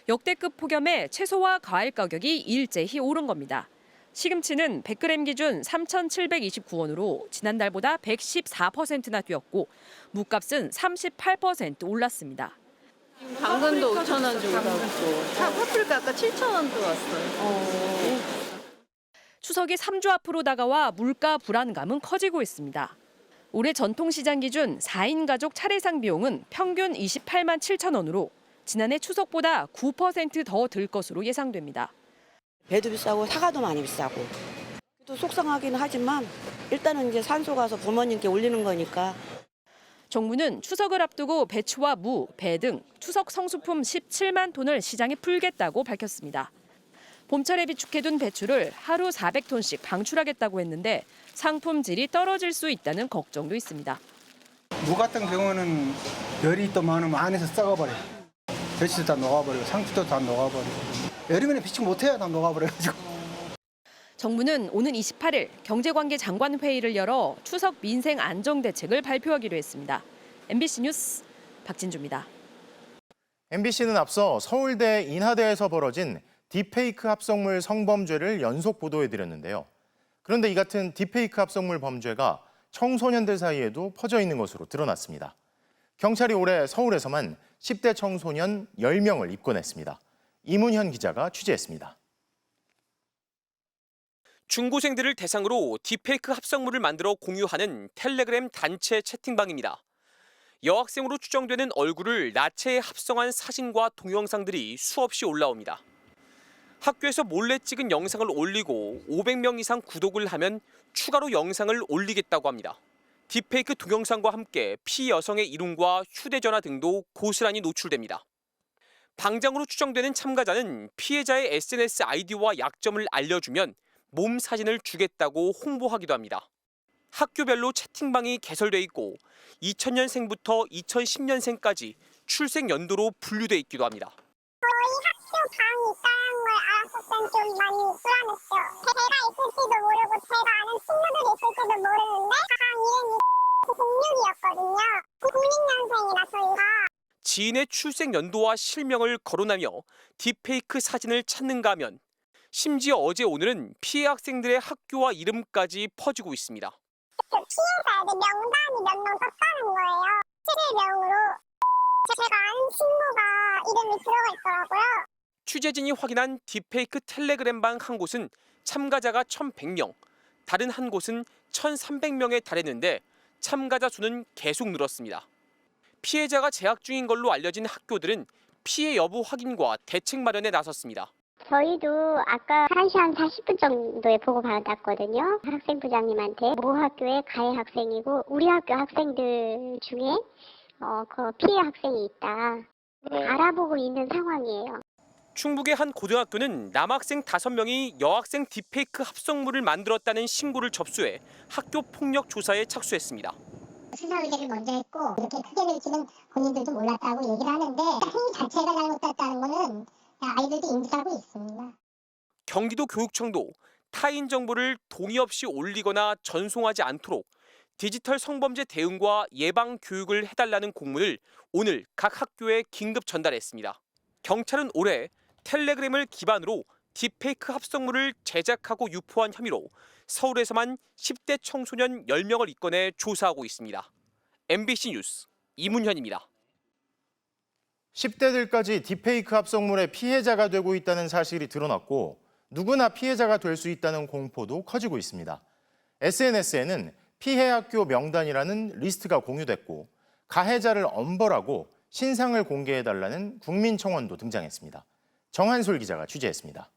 역대급 폭염에 채소와 과일 가격이 일제히 오른 겁니다. 시금치는 100g 기준 3,729원으로 지난달보다 114%나 뛰었고 무값은 38% 올랐습니다. 당근도 5,000원 주고 사고 파프리카 아까 7,000원도 왔어요. 추석이 3주 앞으로 다가와 물가 불안감은 커지고 있습니다. 올해 전통시장 기준 4인 가족 차례상 비용은 평균 28만 7천 원으로 지난해 추석보다 9% 더 들 것으로 예상됩니다. 배도 비싸고 사과도 많이 비싸고. 또 속상하긴 하지만 일단은 이제 산소 가서 부모님께 올리는 거니까. 정부는 추석을 앞두고 배추와 무, 배 등 추석 성수품 17만 톤을 시장에 풀겠다고 밝혔습니다. 봄철에 비축해둔 배추를 하루 400톤씩 방출하겠다고 했는데 상품 질이 떨어질 수 있다는 걱정도 있습니다. 무 같은 경우는 열이 또 많으면 안에서 썩어버려요. 배추도 다 녹아버리고 상추도 다 녹아버리고 여름에는 비축 못해야 다 녹아버려가지고. 정부는 오는 28일 경제관계 장관 회의를 열어 추석 민생 안정 대책을 발표하기로 했습니다. MBC 뉴스 박진주입니다. MBC는 앞서 서울대 인하대에서 벌어진 딥페이크 합성물 성범죄를 연속 보도해드렸는데요. 그런데 이 같은 딥페이크 합성물 범죄가 청소년들 사이에도 퍼져 있는 것으로 드러났습니다. 경찰이 올해 서울에서만 10대 청소년 10명을 입건했습니다. 이문현 기자가 취재했습니다. 중고생들을 대상으로 딥페이크 합성물을 만들어 공유하는 텔레그램 단체 채팅방입니다. 여학생으로 추정되는 얼굴을 나체에 합성한 사진과 동영상들이 수없이 올라옵니다. 학교에서 몰래 찍은 영상을 올리고 500명 이상 구독을 하면 추가로 영상을 올리겠다고 합니다. 딥페이크 동영상과 함께 피해 여성의 이름과 휴대전화 등도 고스란히 노출됩니다. 방장으로 추정되는 참가자는 피해자의 SNS 아이디와 약점을 알려주면 몸 사진을 주겠다고 홍보하기도 합니다. 학교별로 채팅방이 개설돼 있고 2000년생부터 2010년생까지 출생 연도로 분류돼 있기도 합니다. 저희 학교 방이 있다는 걸 알았을 땐 좀 많이 불안했죠. 제가 있을지도 모르고 제가 아는 친구들이 있을지도 모르는데 방 이름이 06이었거든요. 96년생이라 저희가. 지인의 출생 연도와 실명을 거론하며 딥페이크 사진을 찾는가 하면 심지어 어제 오늘은 피해 학생들의 학교와 이름까지 퍼지고 있습니다. 피해자들 명단이 몇 명 떴다는 거예요. 7명으로 제가 아는 친구가 이름이 들어가 있더라고요. 취재진이 확인한 딥페이크 텔레그램방 한 곳은 참가자가 1,100명, 다른 한 곳은 1,300명에 달했는데 참가자 수는 계속 늘었습니다. 피해자가 재학 중인 걸로 알려진 학교들은 피해 여부 확인과 대책 마련에 나섰습니다. 저희도 아까 1시 한 40분 정도에 보고 받았거든요. 학생부장님한테 모 학교의 가해 학생이고 우리 학교 학생들 중에 그 피해 학생이 있다. 알아보고 있는 상황이에요. 충북의 한 고등학교는 남학생 5명이 여학생 딥페이크 합성물을 만들었다는 신고를 접수해 학교 폭력 조사에 착수했습니다. 수사 의뢰를 먼저 했고 이렇게 크게 들키는 본인들도 몰랐다고 얘기를 하는데 행위 자체가 잘못됐다는 거는 아이들도 인지하고 있습니다. 경기도 교육청도 타인 정보를 동의 없이 올리거나 전송하지 않도록 디지털 성범죄 대응과 예방 교육을 해달라는 공문을 오늘 각 학교에 긴급 전달했습니다. 경찰은 올해 텔레그램을 기반으로 딥페이크 합성물을 제작하고 유포한 혐의로 서울에서만 10대 청소년 10명을 입건해 조사하고 있습니다. MBC 뉴스 이문현입니다. 10대들까지 딥페이크 합성물의 피해자가 되고 있다는 사실이 드러났고 누구나 피해자가 될 수 있다는 공포도 커지고 있습니다. SNS에는 피해 학교 명단이라는 리스트가 공유됐고 가해자를 엄벌하고 신상을 공개해달라는 국민청원도 등장했습니다. 정한솔 기자가 취재했습니다.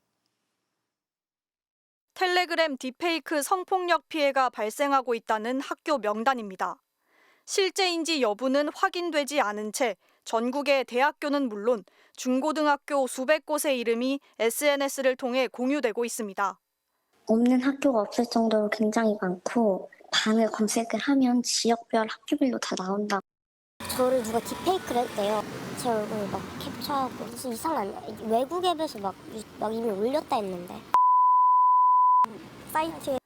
텔레그램 딥페이크 성폭력 피해가 발생하고 있다는 학교 명단입니다. 실제인지 여부는 확인되지 않은 채 전국의 대학교는 물론 중고등학교 수백 곳의 이름이 SNS를 통해 공유되고 있습니다. 없는 학교가 없을 정도로 굉장히 많고 방을 검색을 하면 지역별 학교별로 다 나온다. 저를 누가 딥페이크를 했대요. 제 얼굴 막 캡처하고 무슨 이상한 외국 앱에서 막 이미 올렸다 했는데 사이트에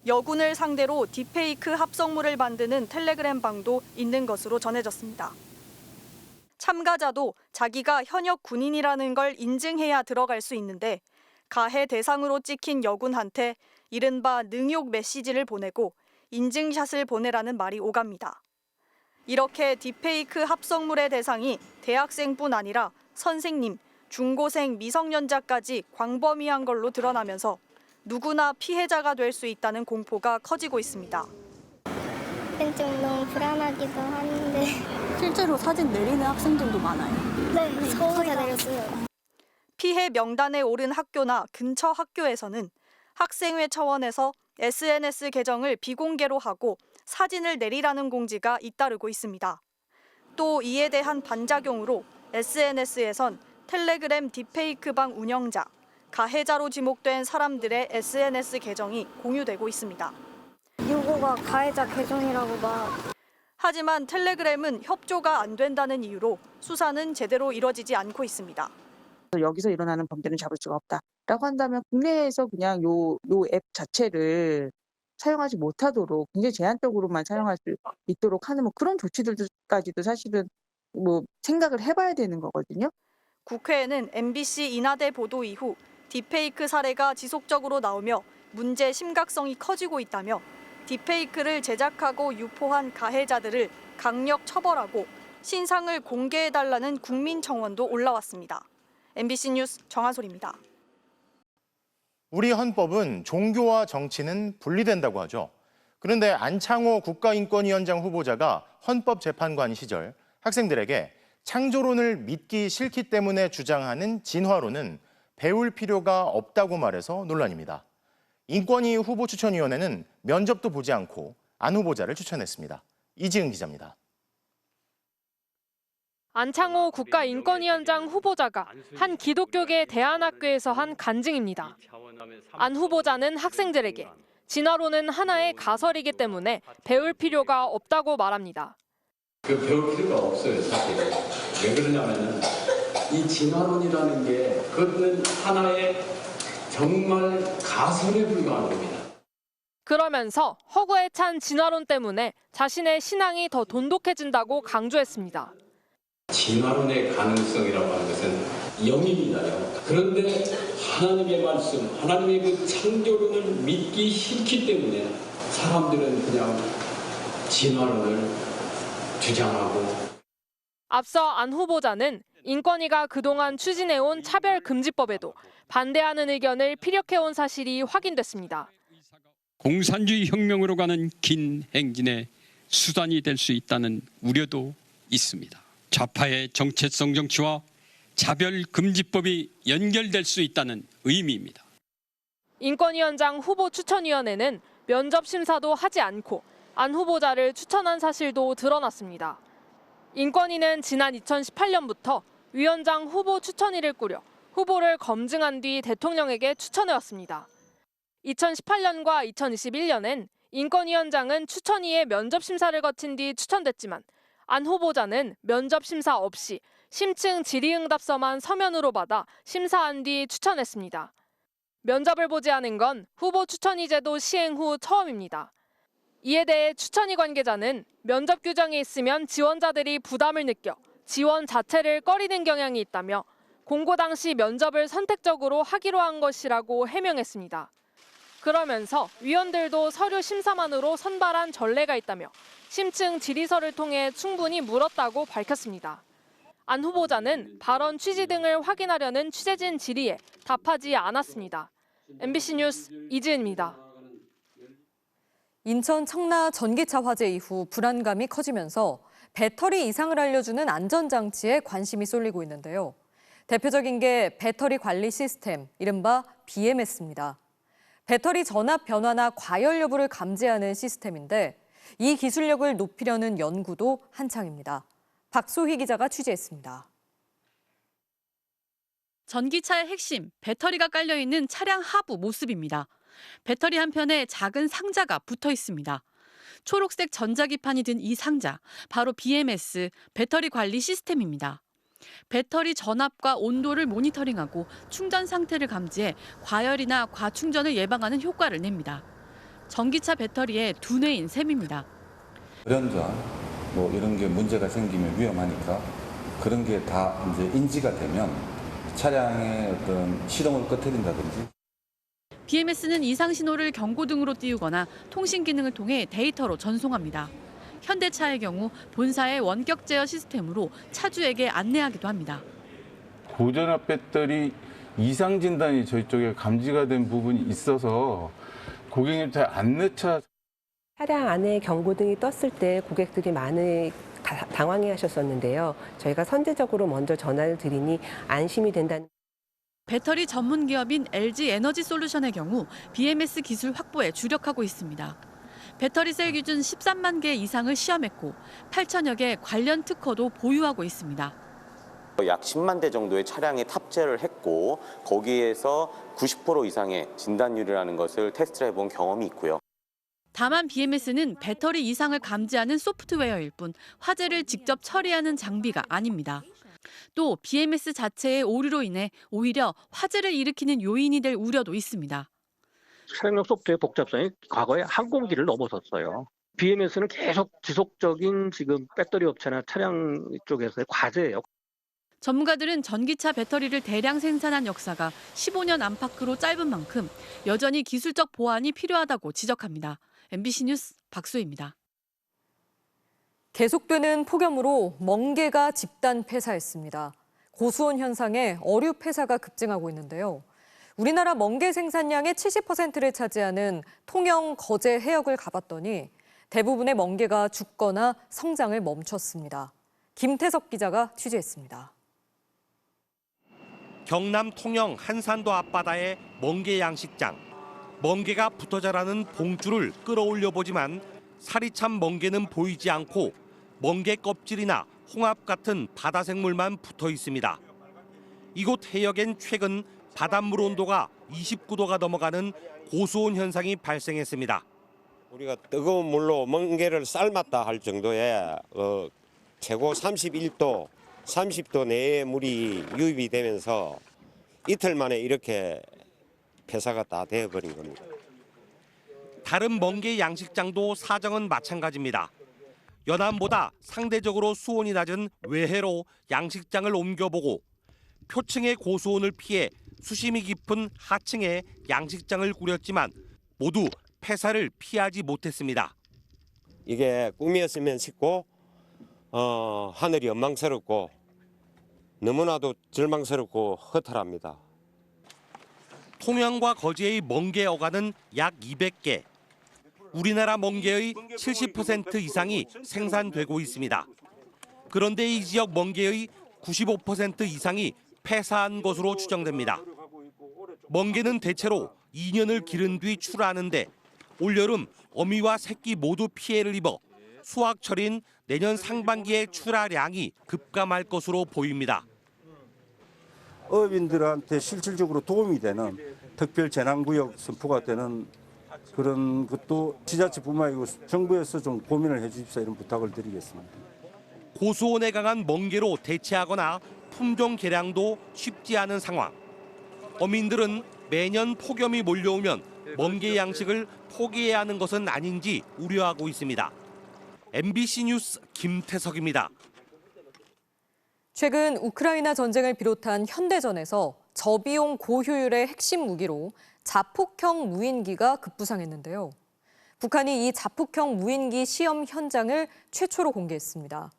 여군을 상대로 딥페이크 합성물을 만드는 텔레그램 방도 있는 것으로 전해졌습니다. 참가자도 자기가 현역 군인이라는 걸 인증해야 들어갈 수 있는데 가해 대상으로 찍힌 여군한테 이른바 능욕 메시지를 보내고 인증샷을 보내라는 말이 오갑니다. 이렇게 딥페이크 합성물의 대상이 대학생뿐 아니라 선생님, 중고생, 미성년자까지 광범위한 걸로 드러나면서 누구나 피해자가 될 수 있다는 공포가 커지고 있습니다. 좀 너무 불안하기도 한데 실제로 사진 내리는 학생들도 많아요. 네, 저희가 내렸어요. 피해 명단에 오른 학교나 근처 학교에서는 학생회 차원에서 SNS 계정을 비공개로 하고 사진을 내리라는 공지가 잇따르고 있습니다. 또 이에 대한 반작용으로 SNS에선 텔레그램 딥페이크방 운영자, 가해자로 지목된 사람들의 SNS 계정이 공유되고 있습니다. 요거가 가해자 계정이라고 막. 하지만 텔레그램은 협조가 안 된다는 이유로 수사는 제대로 이뤄지지 않고 있습니다. 여기서 일어나는 범죄는 잡을 수가 없다라고 한다면 국내에서 그냥 요 앱 자체를 사용하지 못하도록 굉장히 제한적으로만 사용할 수 있도록 하는 그런 조치들까지도 사실은 생각을 해봐야 되는 거거든요. 국회에는 MBC 인하대 보도 이후 딥페이크 사례가 지속적으로 나오며 문제 심각성이 커지고 있다며 딥페이크를 제작하고 유포한 가해자들을 강력 처벌하고 신상을 공개해달라는 국민청원도 올라왔습니다. MBC 뉴스 정한솔입니다. 우리 헌법은 종교와 정치는 분리된다고 하죠. 그런데 안창호 국가인권위원장 후보자가 헌법재판관 시절 학생들에게 창조론을 믿기 싫기 때문에 주장하는 진화론은 배울 필요가 없다고 말해서 논란입니다. 인권위 후보추천위원회는 면접도 보지 않고 안 후보자를 추천했습니다. 이지은 기자입니다. 안창호 국가인권위원장 후보자가 한 기독교계 대안학교에서 한 간증입니다. 안 후보자는 학생들에게 진화론은 하나의 가설이기 때문에 배울 필요가 없다고 말합니다. 배울 필요가 없어요, 사실. 왜 그러냐면은 이 진화론이라는 게 그것은 하나의 정말 가설에 불과한 겁니다. 그러면서 허구에 찬 진화론 때문에 자신의 신앙이 더 돈독해진다고 강조했습니다. 진화론의 가능성이라고 하는 것은 0입니다요. 그런데 하나님의 말씀, 하나님의 그 창조론을 믿기 싫기 때문에 사람들은 그냥 진화론을 주장하고. 앞서 안 후보자는 인권위가 그동안 추진해온 차별금지법에도 반대하는 의견을 피력해온 사실이 확인됐습니다. 공산주의 혁명으로 가는 긴 행진의 수단이 될 수 있다는 우려도 있습니다. 좌파의 정체성 정치와 차별금지법이 연결될 수 있다는 의미입니다. 인권위원장 후보 추천위원회는 면접 심사도 하지 않고 안 후보자를 추천한 사실도 드러났습니다. 인권위는 지난 2018년부터 위원장 후보 추천위를 꾸려 후보를 검증한 뒤 대통령에게 추천해왔습니다. 2018년과 2021년엔 인권위원장은 추천위의 면접 심사를 거친 뒤 추천됐지만 안 후보자는 면접 심사 없이 심층 질의응답서만 서면으로 받아 심사한 뒤 추천했습니다. 면접을 보지 않은 건 후보 추천위 제도 시행 후 처음입니다. 이에 대해 추천위 관계자는 면접 규정이 있으면 지원자들이 부담을 느껴 지원 자체를 꺼리는 경향이 있다며 공고 당시 면접을 선택적으로 하기로 한 것이라고 해명했습니다. 그러면서 위원들도 서류 심사만으로 선발한 전례가 있다며 심층 질의서를 통해 충분히 물었다고 밝혔습니다. 안 후보자는 발언 취지 등을 확인하려는 취재진 질의에 답하지 않았습니다. MBC 뉴스 이지은입니다. 인천 청라 전기차 화재 이후 불안감이 커지면서 배터리 이상을 알려주는 안전장치에 관심이 쏠리고 있는데요. 대표적인 게 배터리 관리 시스템, 이른바 BMS입니다. 배터리 전압 변화나 과열 여부를 감지하는 시스템인데 이 기술력을 높이려는 연구도 한창입니다. 박소희 기자가 취재했습니다. 전기차의 핵심, 배터리가 깔려있는 차량 하부 모습입니다. 배터리 한편에 작은 상자가 붙어 있습니다. 초록색 전자기판이 든 이 상자, 바로 BMS, 배터리 관리 시스템입니다. 배터리 전압과 온도를 모니터링하고 충전 상태를 감지해 과열이나 과충전을 예방하는 효과를 냅니다. 전기차 배터리의 두뇌인 셈입니다. 연자 뭐 이런 게 문제가 생기면 위험하니까 그런 게 다 이제 인지가 되면 차량의 어떤 시동을 꺼트린다든지. BMS는 이상 신호를 경고등으로 띄우거나 통신 기능을 통해 데이터로 전송합니다. 현대차의 경우 본사의 원격 제어 시스템으로 차주에게 안내하기도 합니다. 고전압 배터리 이상 진단이 저희 쪽에 감지가 된 부분이 있어서 고객님 잘 안 넣자. 차량 안에 경고등이 떴을 때 고객들이 많이 당황해 하셨었는데요. 저희가 선제적으로 먼저 전화를 드리니 안심이 된다는. 배터리 전문 기업인 LG 에너지 솔루션의 경우 BMS 기술 확보에 주력하고 있습니다. 배터리 셀 기준 13만 개 이상을 시험했고 8천여 개 관련 특허도 보유하고 있습니다. 약 10만 대 정도의 차량에 탑재를 했고 거기에서 90% 이상의 진단율이라는 것을 테스트를 해본 경험이 있고요. 다만 BMS는 배터리 이상을 감지하는 소프트웨어일 뿐 화재를 직접 처리하는 장비가 아닙니다. 또 BMS 자체의 오류로 인해 오히려 화재를 일으키는 요인이 될 우려도 있습니다. 차량용 소프트웨어 복잡성이 과거에 항공기를 넘어섰어요. BMS는 계속 지속적인 지금 배터리 업체나 차량 쪽에서의 과제예요. 전문가들은 전기차 배터리를 대량 생산한 역사가 15년 안팎으로 짧은 만큼 여전히 기술적 보완이 필요하다고 지적합니다. MBC 뉴스 박수희입니다. 계속되는 폭염으로 멍게가 집단 폐사했습니다. 고수온 현상에 어류 폐사가 급증하고 있는데요. 우리나라 멍게 생산량의 70%를 차지하는 통영 거제 해역을 가봤더니 대부분의 멍게가 죽거나 성장을 멈췄습니다. 김태석 기자가 취재했습니다. 경남 통영 한산도 앞바다의 멍게 양식장. 멍게가 붙어 자라는 봉줄을 끌어올려 보지만 살이 찬 멍게는 보이지 않고 멍게 껍질이나 홍합 같은 바다 생물만 붙어 있습니다. 이곳 해역엔 최근 바닷물 온도가 29도가 넘어가는 고수온 현상이 발생했습니다. 우리가 뜨거운 물로 멍게를 삶았다 할 정도의 최고 31도, 30도 내의 물이 유입이 되면서 이틀 만에 이렇게 폐사가 다 되어버린 겁니다. 다른 멍게 양식장도 사정은 마찬가지입니다. 연안보다 상대적으로 수온이 낮은 외해로 양식장을 옮겨보고 표층의 고수온을 피해 수심이 깊은 하층에 양식장을 꾸렸지만 모두 폐사를 피하지 못했습니다. 이게 꿈이었으면 싶고 하늘이 원망스럽고 너무나도 절망스럽고 허탈합니다. 통영과 거제의 멍게 어간은 약 200개. 우리나라 멍게의 70% 이상이 생산되고 있습니다. 그런데 이 지역 멍게의 95% 이상이 폐사한 것으로 추정됩니다. 멍게는 대체로 2년을 기른 뒤 출하하는데 올여름 어미와 새끼 모두 피해를 입어 수확철인 내년 상반기에 출하량이 급감할 것으로 보입니다. 어민들한테 실질적으로 도움이 되는 특별 재난구역 선포가 되는 그런 것도 지자체뿐만 아니고 정부에서 좀 고민을 해 주십사 이런 부탁을 드리겠습니다. 고수온에 강한 멍게로 대체하거나 품종 개량도 쉽지 않은 상황. 어민들은 매년 폭염이 몰려오면 멍게 양식을 포기해야 하는 것은 아닌지 우려하고 있습니다. MBC 뉴스 김태석입니다. 최근 우크라이나 전쟁을 비롯한 현대전에서 저비용 고효율의 핵심 무기로 자폭형 무인기가 급부상했는데요. 북한이 이 자폭형 무인기 시험 현장을 최초로 공개했습니다.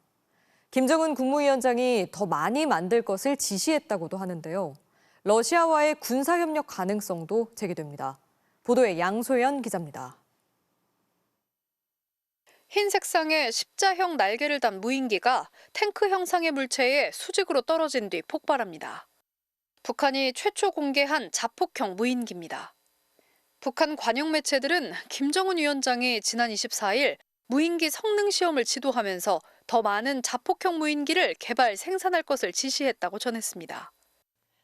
김정은 국무위원장이 더 많이 만들 것을 지시했다고도 하는데요. 러시아와의 군사협력 가능성도 제기됩니다. 보도에 양소연 기자입니다. 흰 색상의 십자형 날개를 단 무인기가 탱크 형상의 물체에 수직으로 떨어진 뒤 폭발합니다. 북한이 최초 공개한 자폭형 무인기입니다. 북한 관영 매체들은 김정은 위원장이 지난 24일 무인기 성능 시험을 지도하면서 더 많은 자폭형 무인기를 개발 생산할 것을 지시했다고 전했습니다.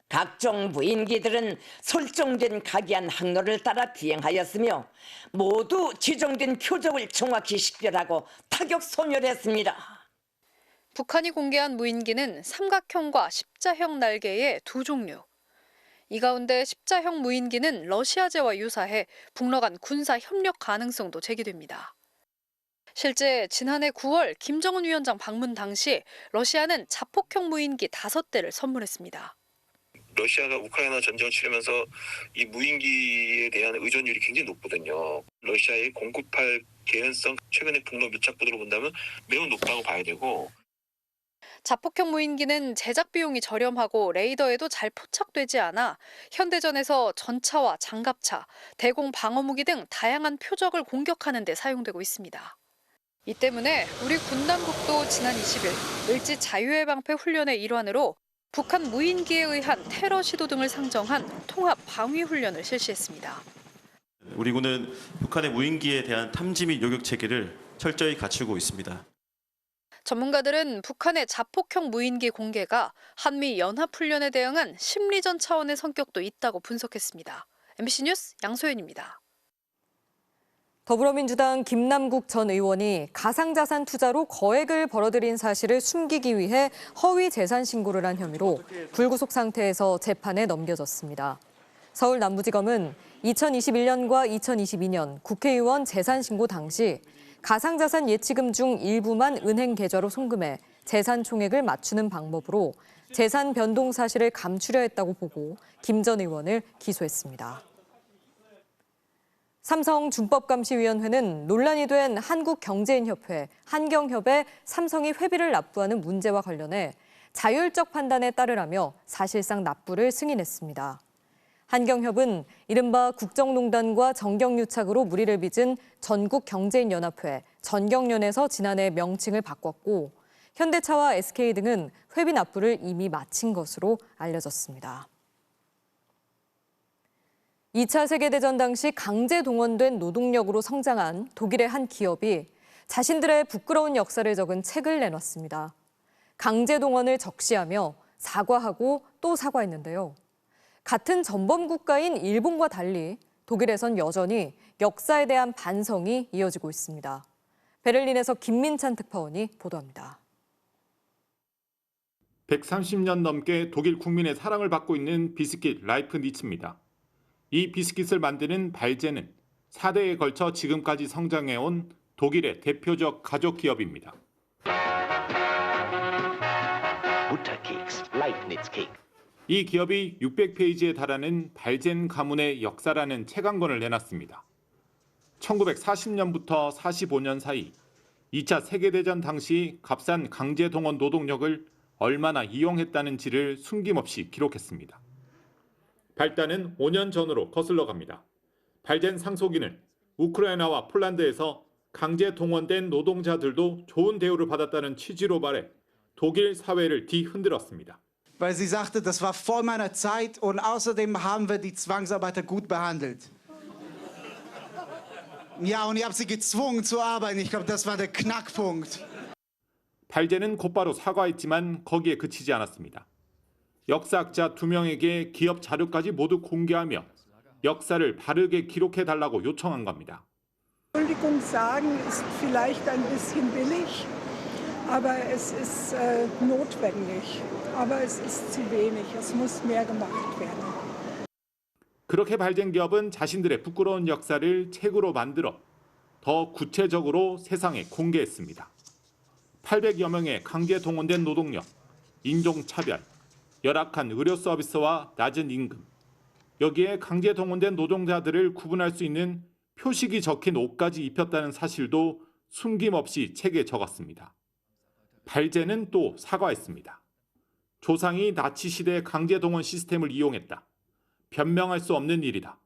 각종 무인기들은 설정된 각이한 항로를 따라 비행하였으며 모두 지정된 표적을 정확히 식별하고 타격 소멸했습니다. 북한이 공개한 무인기는 삼각형과 십자형 날개의 두 종류. 이 가운데 십자형 무인기는 러시아제와 유사해 북러 간 군사 협력 가능성도 제기됩니다. 실제 지난해 9월 김정은 위원장 방문 당시 러시아는 자폭형 무인기 5대를 선물했습니다. 러시아가 우크라이나 전쟁을 치르면서 이 무인기에 대한 의존율이 굉장히 높거든요. 러시아의 098 개연성 최근의 북러 밀착 보도로 본다면 매우 높다고 봐야 되고. 자폭형 무인기는 제작 비용이 저렴하고 레이더에도 잘 포착되지 않아 현대전에서 전차와 장갑차, 대공 방어무기 등 다양한 표적을 공격하는 데 사용되고 있습니다. 이 때문에 우리 군 당국도 지난 20일 을지 자유해방패 훈련의 일환으로 북한 무인기에 의한 테러 시도 등을 상정한 통합 방위 훈련을 실시했습니다. 우리 군은 북한의 무인기에 대한 탐지 및 요격 체계를 철저히 갖추고 있습니다. 전문가들은 북한의 자폭형 무인기 공개가 한미 연합훈련에 대응한 심리전 차원의 성격도 있다고 분석했습니다. MBC 뉴스 양소연입니다. 더불어민주당 김남국 전 의원이 가상자산 투자로 거액을 벌어들인 사실을 숨기기 위해 허위 재산 신고를 한 혐의로 불구속 상태에서 재판에 넘겨졌습니다. 서울 남부지검은 2021년과 2022년 국회의원 재산 신고 당시 가상자산 예치금 중 일부만 은행 계좌로 송금해 재산 총액을 맞추는 방법으로 재산 변동 사실을 감추려 했다고 보고 김 전 의원을 기소했습니다. 삼성 준법감시위원회는 논란이 된 한국경제인협회, 한경협에 삼성이 회비를 납부하는 문제와 관련해 자율적 판단에 따르라며 사실상 납부를 승인했습니다. 한경협은 이른바 국정농단과 정경유착으로 물의를 빚은 전국경제인연합회, 전경련에서 지난해 명칭을 바꿨고 현대차와 SK 등은 회비 납부를 이미 마친 것으로 알려졌습니다. 2차 세계대전 당시 강제 동원된 노동력으로 성장한 독일의 한 기업이 자신들의 부끄러운 역사를 적은 책을 내놨습니다. 강제 동원을 적시하며 사과하고 또 사과했는데요. 같은 전범 국가인 일본과 달리 독일에선 여전히 역사에 대한 반성이 이어지고 있습니다. 베를린에서 김민찬 특파원이 보도합니다. 130년 넘게 독일 국민의 사랑을 받고 있는 비스킷 라이프니츠입니다. 이 비스킷을 만드는 발제는 4대에 걸쳐 지금까지 성장해온 독일의 대표적 가족 기업입니다. 이 기업이 600페이지에 달하는 발젠 가문의 역사라는 책 한 권을 내놨습니다. 1940년부터 45년 사이 2차 세계대전 당시 값싼 강제 동원 노동력을 얼마나 이용했다는지를 숨김없이 기록했습니다. 발단은 5년 전으로 거슬러 갑니다. 발젠 상소기는 우크라이나와 폴란드에서 강제 동원된 노동자들도 좋은 대우를 받았다는 취지로 말해 독일 사회를 뒤흔들었습니다. Weil sie sagte, das war vor meiner Zeit und außerdem haben wir die Zwangsarbeiter gut behandelt. Ja, und ihr habt sie gezwungen zu arbeiten. Ich glaube, das war der Knackpunkt. 발제는 곧바로 사과했지만 거기에 그치지 않았습니다. 역사학자 2명에게 기업 자료까지 모두 공개하며 역사를 바르게 기록해달라고 요청한 겁니다. Entschuldigung sagen ist vielleicht ein bisschen billig, aber es ist notwendig. Aber es ist zu wenig. Es muss mehr gemacht werden. 그렇게 발젠 기업은 자신들의 부끄러운 역사를 책으로 만들어 더 구체적으로 세상에 공개했습니다. 800여 명의 강제 동원된 노동력, 인종차별, 열악한 의료 서비스와 낮은 임금, 여기에 강제 동원된 노동자들을 구분할 수 있는 표식이 적힌 옷까지 입혔다는 사실도 숨김없이 책에 적었습니다. 발제는 또 사과했습니다. 조상이 나치 시대 강제 동원 시스템을 이용했다. 변명할 수 없는 일이다.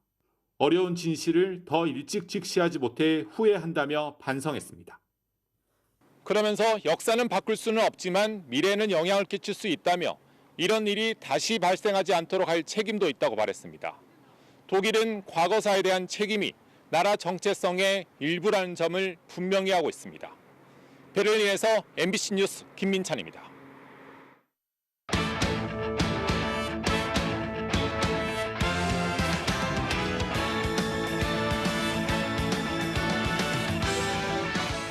어려운 진실을 더 일찍 직시하지 못해 후회한다며 반성했습니다. 그러면서 역사는 바꿀 수는 없지만 미래에는 영향을 끼칠 수 있다며 이런 일이 다시 발생하지 않도록 할 책임도 있다고 말했습니다. 독일은 과거사에 대한 책임이 나라 정체성의 일부라는 점을 분명히 하고 있습니다. 베를린에서 MBC 뉴스 김민찬입니다.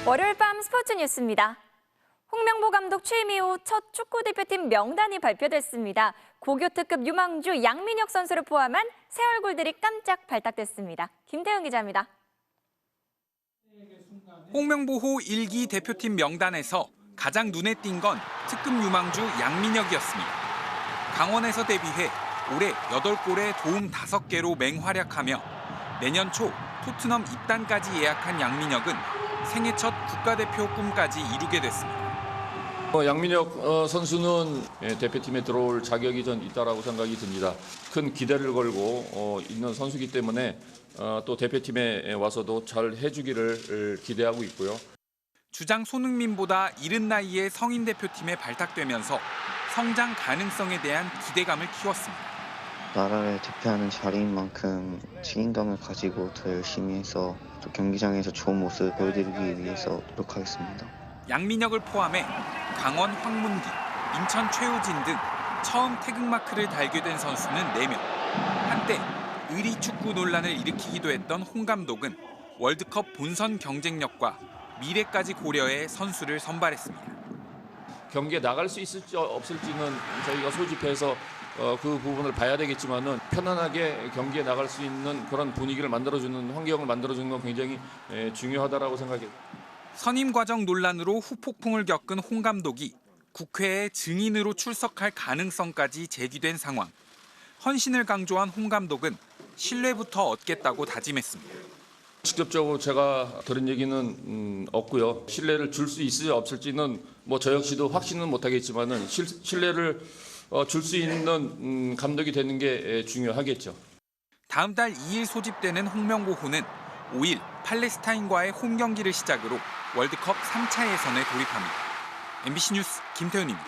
월요일 밤 스포츠 뉴스입니다. 홍명보 감독 취임 이후 첫 축구대표팀 명단이 발표됐습니다. 고교 특급 유망주 양민혁 선수를 포함한 새 얼굴들이 깜짝 발탁됐습니다. 김태형 기자입니다. 홍명보호 1기 대표팀 명단에서 가장 눈에 띈 건 특급 유망주 양민혁이었습니다. 강원에서 데뷔해 올해 8골에 도움 5개로 맹활약하며 내년 초 토트넘 입단까지 예약한 양민혁은 생애 첫 국가대표 꿈까지 이루게 됐습니다. 양민혁 선수는 대표팀에 들어올 자격이 전 있다라고 생각이 듭니다. 큰 기대를 걸고 있는 선수이기 때문에 또 대표팀에 와서도 잘 해주기를 기대하고 있고요. 주장 손흥민보다 이른 나이에 성인 대표팀에 발탁되면서 성장 가능성에 대한 기대감을 키웠습니다. 나라를 대표하는 자리인 만큼 책임감을 가지고 더 열심히 해서 또 경기장에서 좋은 모습을 보여드리기 위해서 노력하겠습니다. 양민혁을 포함해 강원 황문기, 인천 최우진 등 처음 태극마크를 달게 된 선수는 4명. 한때 의리 축구 논란을 일으키기도 했던 홍 감독은 월드컵 본선 경쟁력과 미래까지 고려해 선수를 선발했습니다. 경기에 나갈 수 있을지 없을지는 저희가 소집해서 그 부분을 봐야 되겠지만은 편안하게 경기에 나갈 수 있는 그런 분위기를 만들어주는 환경을 만들어주는 건 굉장히 중요하다라고 생각해요. 선임 과정 논란으로 후폭풍을 겪은 홍 감독이 국회에 증인으로 출석할 가능성까지 제기된 상황. 헌신을 강조한 홍 감독은 신뢰부터 얻겠다고 다짐했습니다. 직접적으로 제가 들은 얘기는 없고요. 신뢰를 줄 수 있을지 없을지는 뭐 저 역시도 확신은 못하겠지만은 신뢰를 줄 수 있는 감독이 되는 게 중요하겠죠. 다음 달 2일 소집되는 홍명보호는 5일 팔레스타인과의 홈 경기를 시작으로 월드컵 3차 예선에 돌입합니다. MBC 뉴스 김태훈입니다.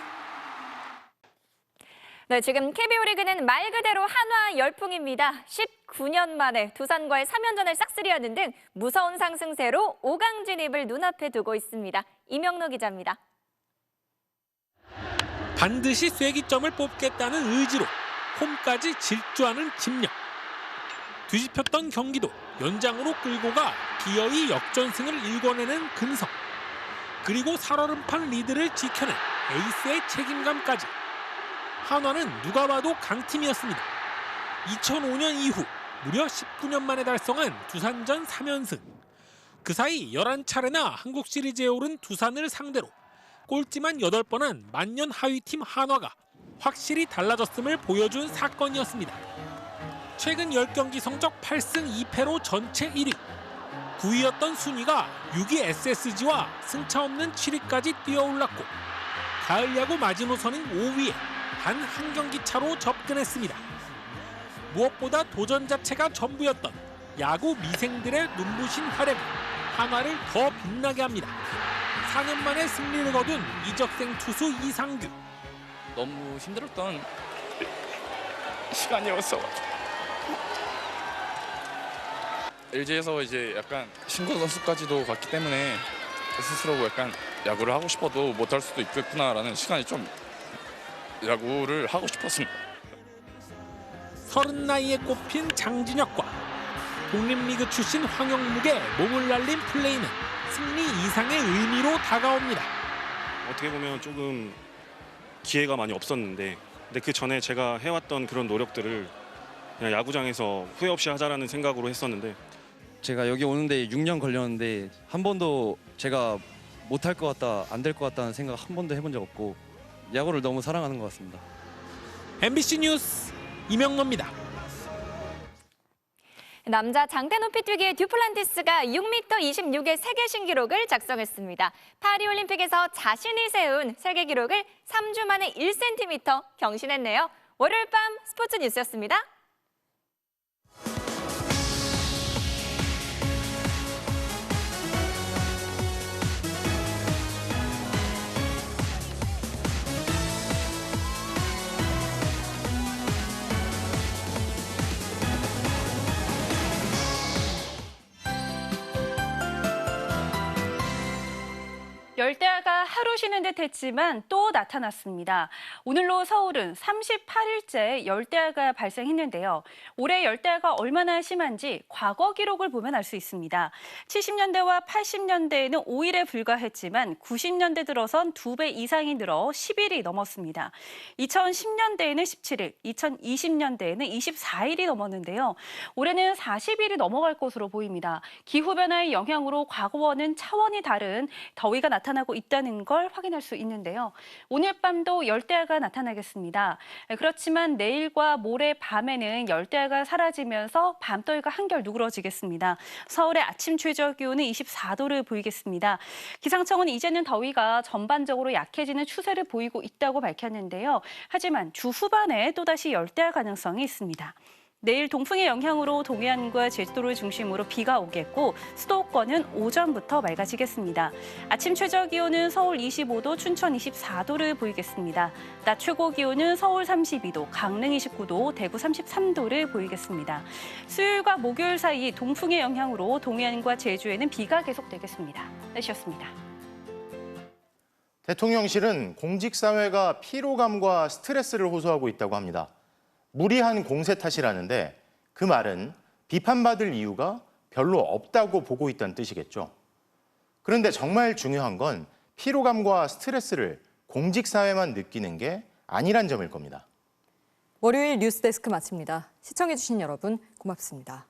네, 지금 KBO 리그는 말 그대로 한화 열풍입니다. 19년 만에 두산과의 3연전을 싹쓸이하는 등 무서운 상승세로 5강 진입을 눈앞에 두고 있습니다. 이명로 기자입니다. 반드시 쐐기점을 뽑겠다는 의지로 홈까지 질주하는 집념. 뒤집혔던 경기도 연장으로 끌고 가 기어이 역전승을 일궈내는 근성. 그리고 살얼음판 리드를 지켜낸 에이스의 책임감까지. 한화는 누가 봐도 강팀이었습니다. 2005년 이후 무려 19년 만에 달성한 두산전 3연승. 그 사이 11차례나 한국 시리즈에 오른 두산을 상대로 꼴찌만 8번한 만년 하위팀 한화가 확실히 달라졌음을 보여준 사건이었습니다. 최근 10경기 성적 8승 2패로 전체 1위. 9위였던 순위가 6위 SSG와 승차 없는 7위까지 뛰어올랐고 가을 야구 마지노선인 5위에 단 한 경기 차로 접근했습니다. 무엇보다 도전 자체가 전부였던 야구 미생들의 눈부신 활약이 한화를 더 빛나게 합니다. 4년 만에 승리를 거둔 이적생 투수 이상규. 너무 힘들었던 시간이었어. LG에서 이제 약간 신고 선수까지도 갔기 때문에 스스로 약간 야구를 하고 싶어도 못할 수도 있겠구나라는 시간이 좀 야구를 하고 싶었습니다. 30 나이에 꼽힌 장진혁과 독립리그 출신 황영묵의 몸을 날린 플레이는 승리 이상의 의미로 다가옵니다. 어떻게 보면 조금 기회가 많이 없었는데 근데 그 전에 제가 해왔던 그런 노력들을 그냥 야구장에서 후회 없이 하자라는 생각으로 했었는데 제가 여기 오는데 6년 걸렸는데 한 번도 제가 못할 것 같다, 안 될 것 같다는 생각 한 번도 해본 적 없고 야구를 너무 사랑하는 것 같습니다. MBC 뉴스 이명노입니다. 남자 장대 높이 뛰기의 듀플란티스가 6m 26의 세계 신기록을 작성했습니다. 파리올림픽에서 자신이 세운 세계 기록을 3주 만에 1cm 경신했네요. 월요일 밤 스포츠 뉴스였습니다. 열대야가 하루 쉬는 듯 했지만 또 나타났습니다. 오늘로 서울은 38일째 열대야가 발생했는데요. 올해 열대야가 얼마나 심한지 과거 기록을 보면 알 수 있습니다. 70년대와 80년대에는 5일에 불과했지만 90년대 들어선 2배 이상이 늘어 10일이 넘었습니다. 2010년대에는 17일, 2020년대에는 24일이 넘었는데요. 올해는 40일이 넘어갈 것으로 보입니다. 기후변화의 영향으로 과거와는 차원이 다른 더위가 나타나고 있다는 걸 확인할 수 있는데요. 오늘 밤도 열대야가 나타나겠습니다. 그렇지만 내일과 모레 밤에는 열대야가 사라지면서 밤더위가 한결 누그러지겠습니다. 서울의 아침 최저 기온은 24도를 보이겠습니다. 기상청은 이제는 더위가 전반적으로 약해지는 추세를 보이고 있다고 밝혔는데요. 하지만 주 후반에 또다시 열대야 가능성이 있습니다. 내일 동풍의 영향으로 동해안과 제주도를 중심으로 비가 오겠고 수도권은 오전부터 맑아지겠습니다. 아침 최저 기온은 서울 25도, 춘천 24도를 보이겠습니다. 낮 최고 기온은 서울 32도, 강릉 29도, 대구 33도를 보이겠습니다. 수요일과 목요일 사이 동풍의 영향으로 동해안과 제주에는 비가 계속되겠습니다. 날씨였습니다. 대통령실은 공직사회가 피로감과 스트레스를 호소하고 있다고 합니다. 무리한 공세 탓이라는데 그 말은 비판받을 이유가 별로 없다고 보고 있다는 뜻이겠죠. 그런데 정말 중요한 건 피로감과 스트레스를 공직사회만 느끼는 게 아니란 점일 겁니다. 월요일 뉴스데스크 마칩니다. 시청해주신 여러분 고맙습니다.